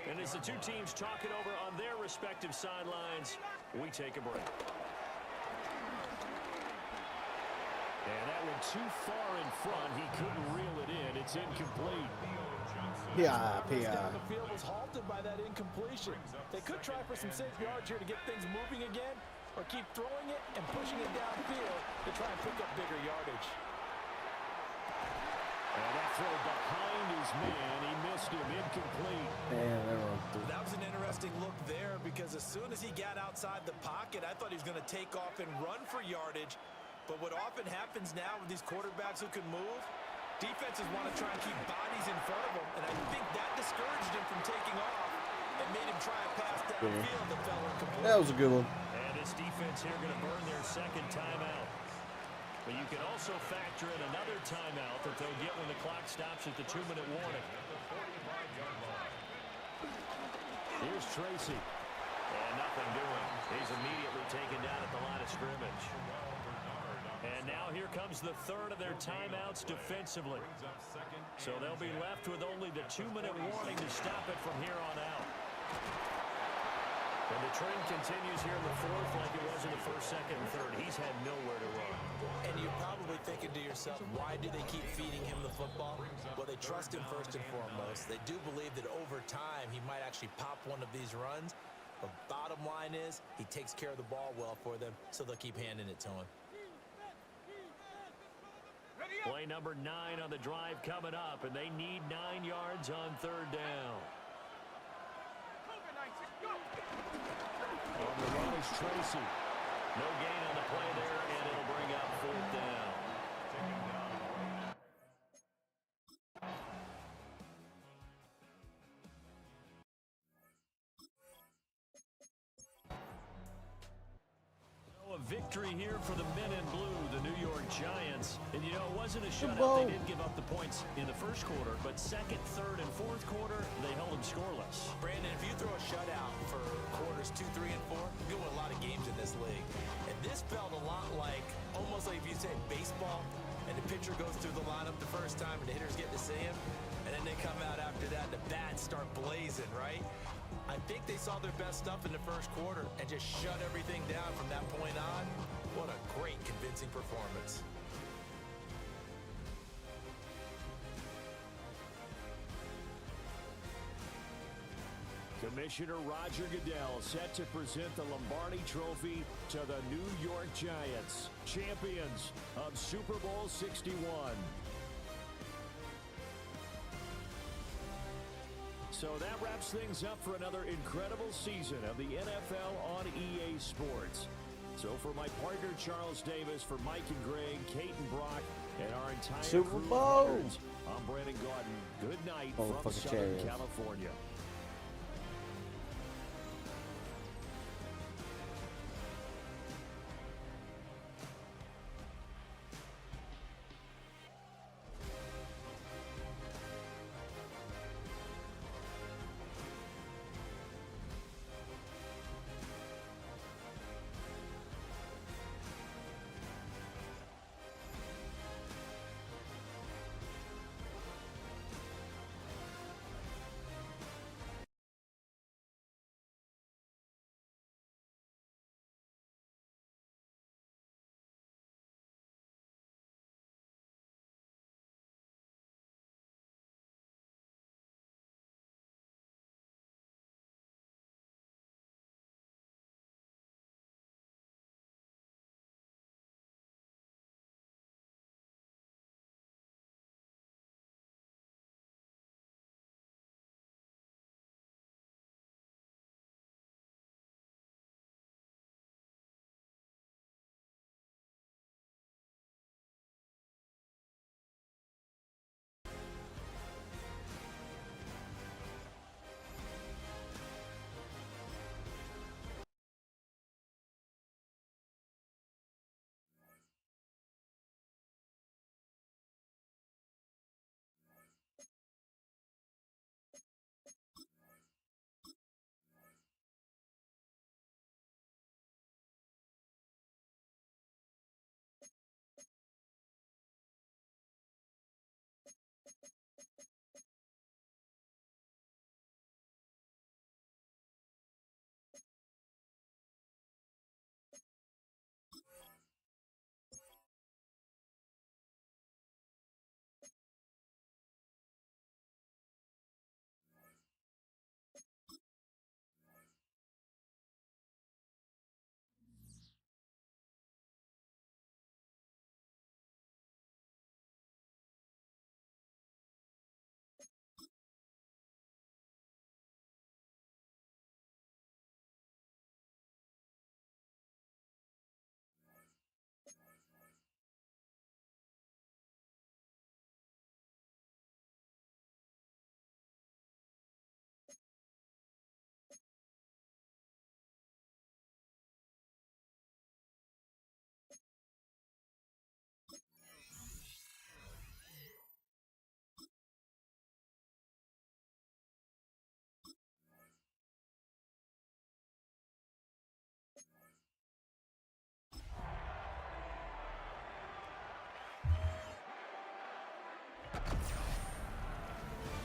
And as the two teams talk it over on their respective sidelines, we take a break. And that went too far in front. He couldn't reel it in. It's incomplete. Yeah. The field was halted by that incompletion. They could try for some safe yards here to get things moving again, or keep throwing it and pushing it downfield to try and pick up bigger yardage. And that throw behind his man, he missed him, incomplete. That was an interesting look there because as soon as he got outside the pocket, I thought he was going to take off and run for yardage. But what often happens now with these quarterbacks who can move, defenses want to try and keep bodies in front of them, and I think that discouraged him from taking off and made him try a pass downfield that fell incomplete. That was a good one. And this defense here going to burn their second timeout. But you can also factor in another timeout that they'll get when the clock stops at the 2-minute warning. Here's Tracy. And nothing doing. He's immediately taken down at the line of scrimmage. And now here comes the third of their timeouts defensively. So they'll be left with only the 2-minute warning to stop it from here on out. And the trend continues here in the fourth like it was in the first, second, and third. He's had nowhere to run. And you're probably thinking to yourself, why do they keep feeding him the football? Well, they trust him first and foremost. They do believe that over time he might actually pop one of these runs. But bottom line is he takes care of the ball well for them, so they'll keep handing it to him. Play number 9 on the drive coming up, and they need 9 yards on third down. On the run is Tracy. No gain on the play there, and it'll bring up fourth down. A victory here for the men in blue, the New York Giants. And, you know, it wasn't a shutout. They did give up the points in the first quarter, but second, third, and fourth quarter, they held them scoreless. Brandon, if you throw a shutout for quarters 2, 3, and 4, you'll win a lot of games in this league. And this felt a lot like, almost like if you said baseball, and the pitcher goes through the lineup the first time, and the hitters get to see him, and then they come out after that, and the bats start blazing, right? I think they saw their best stuff in the first quarter and just shut everything down from that point on. What a great, convincing performance. Commissioner Roger Goodell set to present the Lombardi Trophy to the New York Giants, champions of Super Bowl 61. So that wraps things up for another incredible season of the NFL on EA Sports. So for my partner, Charles Davis, for Mike and Greg, Kate and Brock, and our entire Super crew Bowl. of hunters, I'm Brandon Gordon. Good night from Southern California.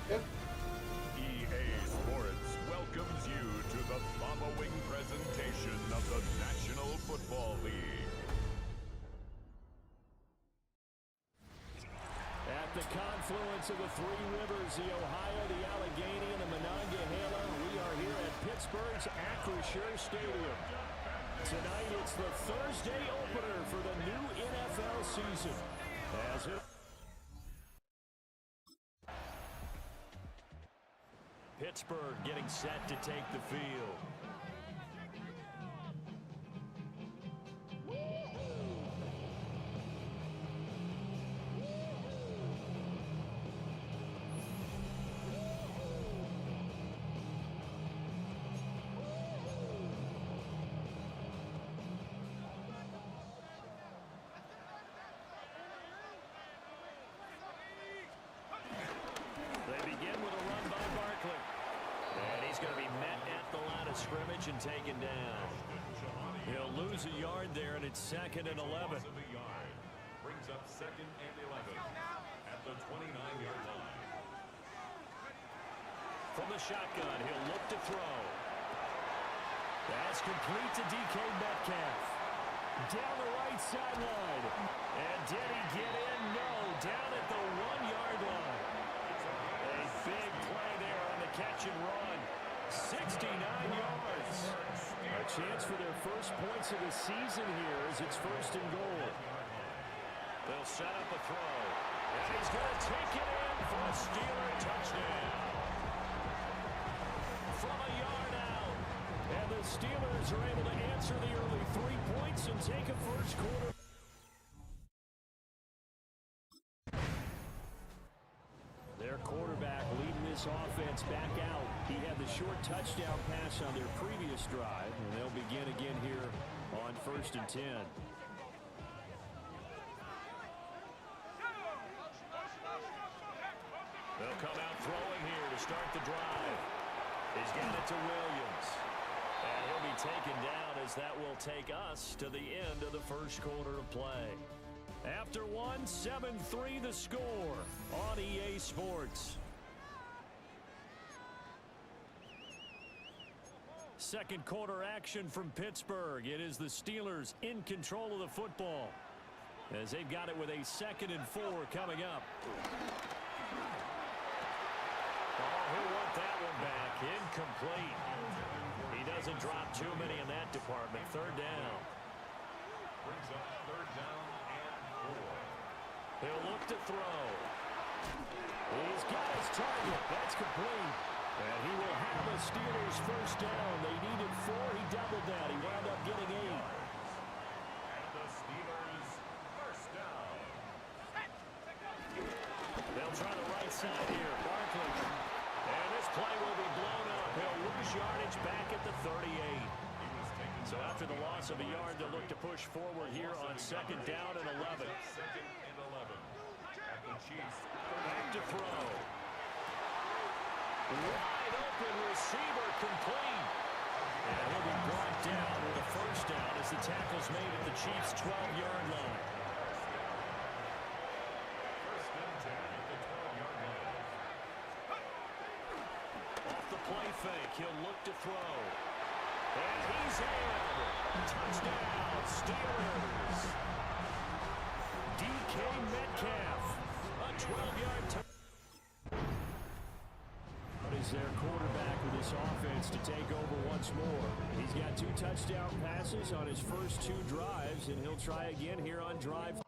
EA Sports welcomes you to the following presentation. the National Football League. At the confluence of the three rivers, the Ohio, the Allegheny, and the Monongahela, we are here at Pittsburgh's Acrisure Stadium. Tonight, it's the Thursday opener for the new NFL season. Pittsburgh getting set to take the field. Scrimmage and taken down. He'll lose a yard there, and it's 2nd and 11. Brings up 2nd and 11 at the 29-yard line. From the shotgun, he'll look to throw. That's complete to DK Metcalf. Down the right sideline. And did he get in? No. Down at the 1-yard line. A big play there on the catch and run. 69 yards. A chance for their first points of the season here as it's 1st and goal. They'll set up a throw. And he's going to take it in for a Steeler touchdown. From a yard out. And the Steelers are able to answer the early 3 points and take a first quarter. Their quarterback leading this offense back out. He had the short touchdown pass on their previous drive, and they'll begin again here on 1st and 10. They'll come out throwing here to start the drive. He's got it to Williams. And he'll be taken down as that will take us to the end of the first quarter of play. After one, 7-3 the score on EA Sports. Second quarter action from Pittsburgh. It is the Steelers in control of the football as they've got it with a 2nd and 4 coming up. Oh, he'll want that one back. Incomplete. He doesn't drop too many in that department. 3rd down. Brings up 3rd down and 4. He'll look to throw. He's got his target. That's complete. And he will have the Steelers first down. They needed 4. He doubled that. He wound up getting 8. And the Steelers first down. They'll try the right side here. Barkley. And this play will be blown up. He'll lose yardage back at the 38. So after the loss of a yard, they'll look to push forward here on 2nd down and 11. 2nd and 11 at the Chiefs. Back to throw. Wide open receiver complete. And he'll be brought down with a first down as the tackle's made at the Chiefs' 12-yard line. 1st and 10 at the 12-yard line. Off the play fake, he'll look to throw. And he's in. Touchdown, Steelers. DK Metcalf. A 12-yard touchdown. Is their quarterback with this offense to take over once more. He's got 2 touchdown passes on his first 2 drives, and he'll try again here on drive.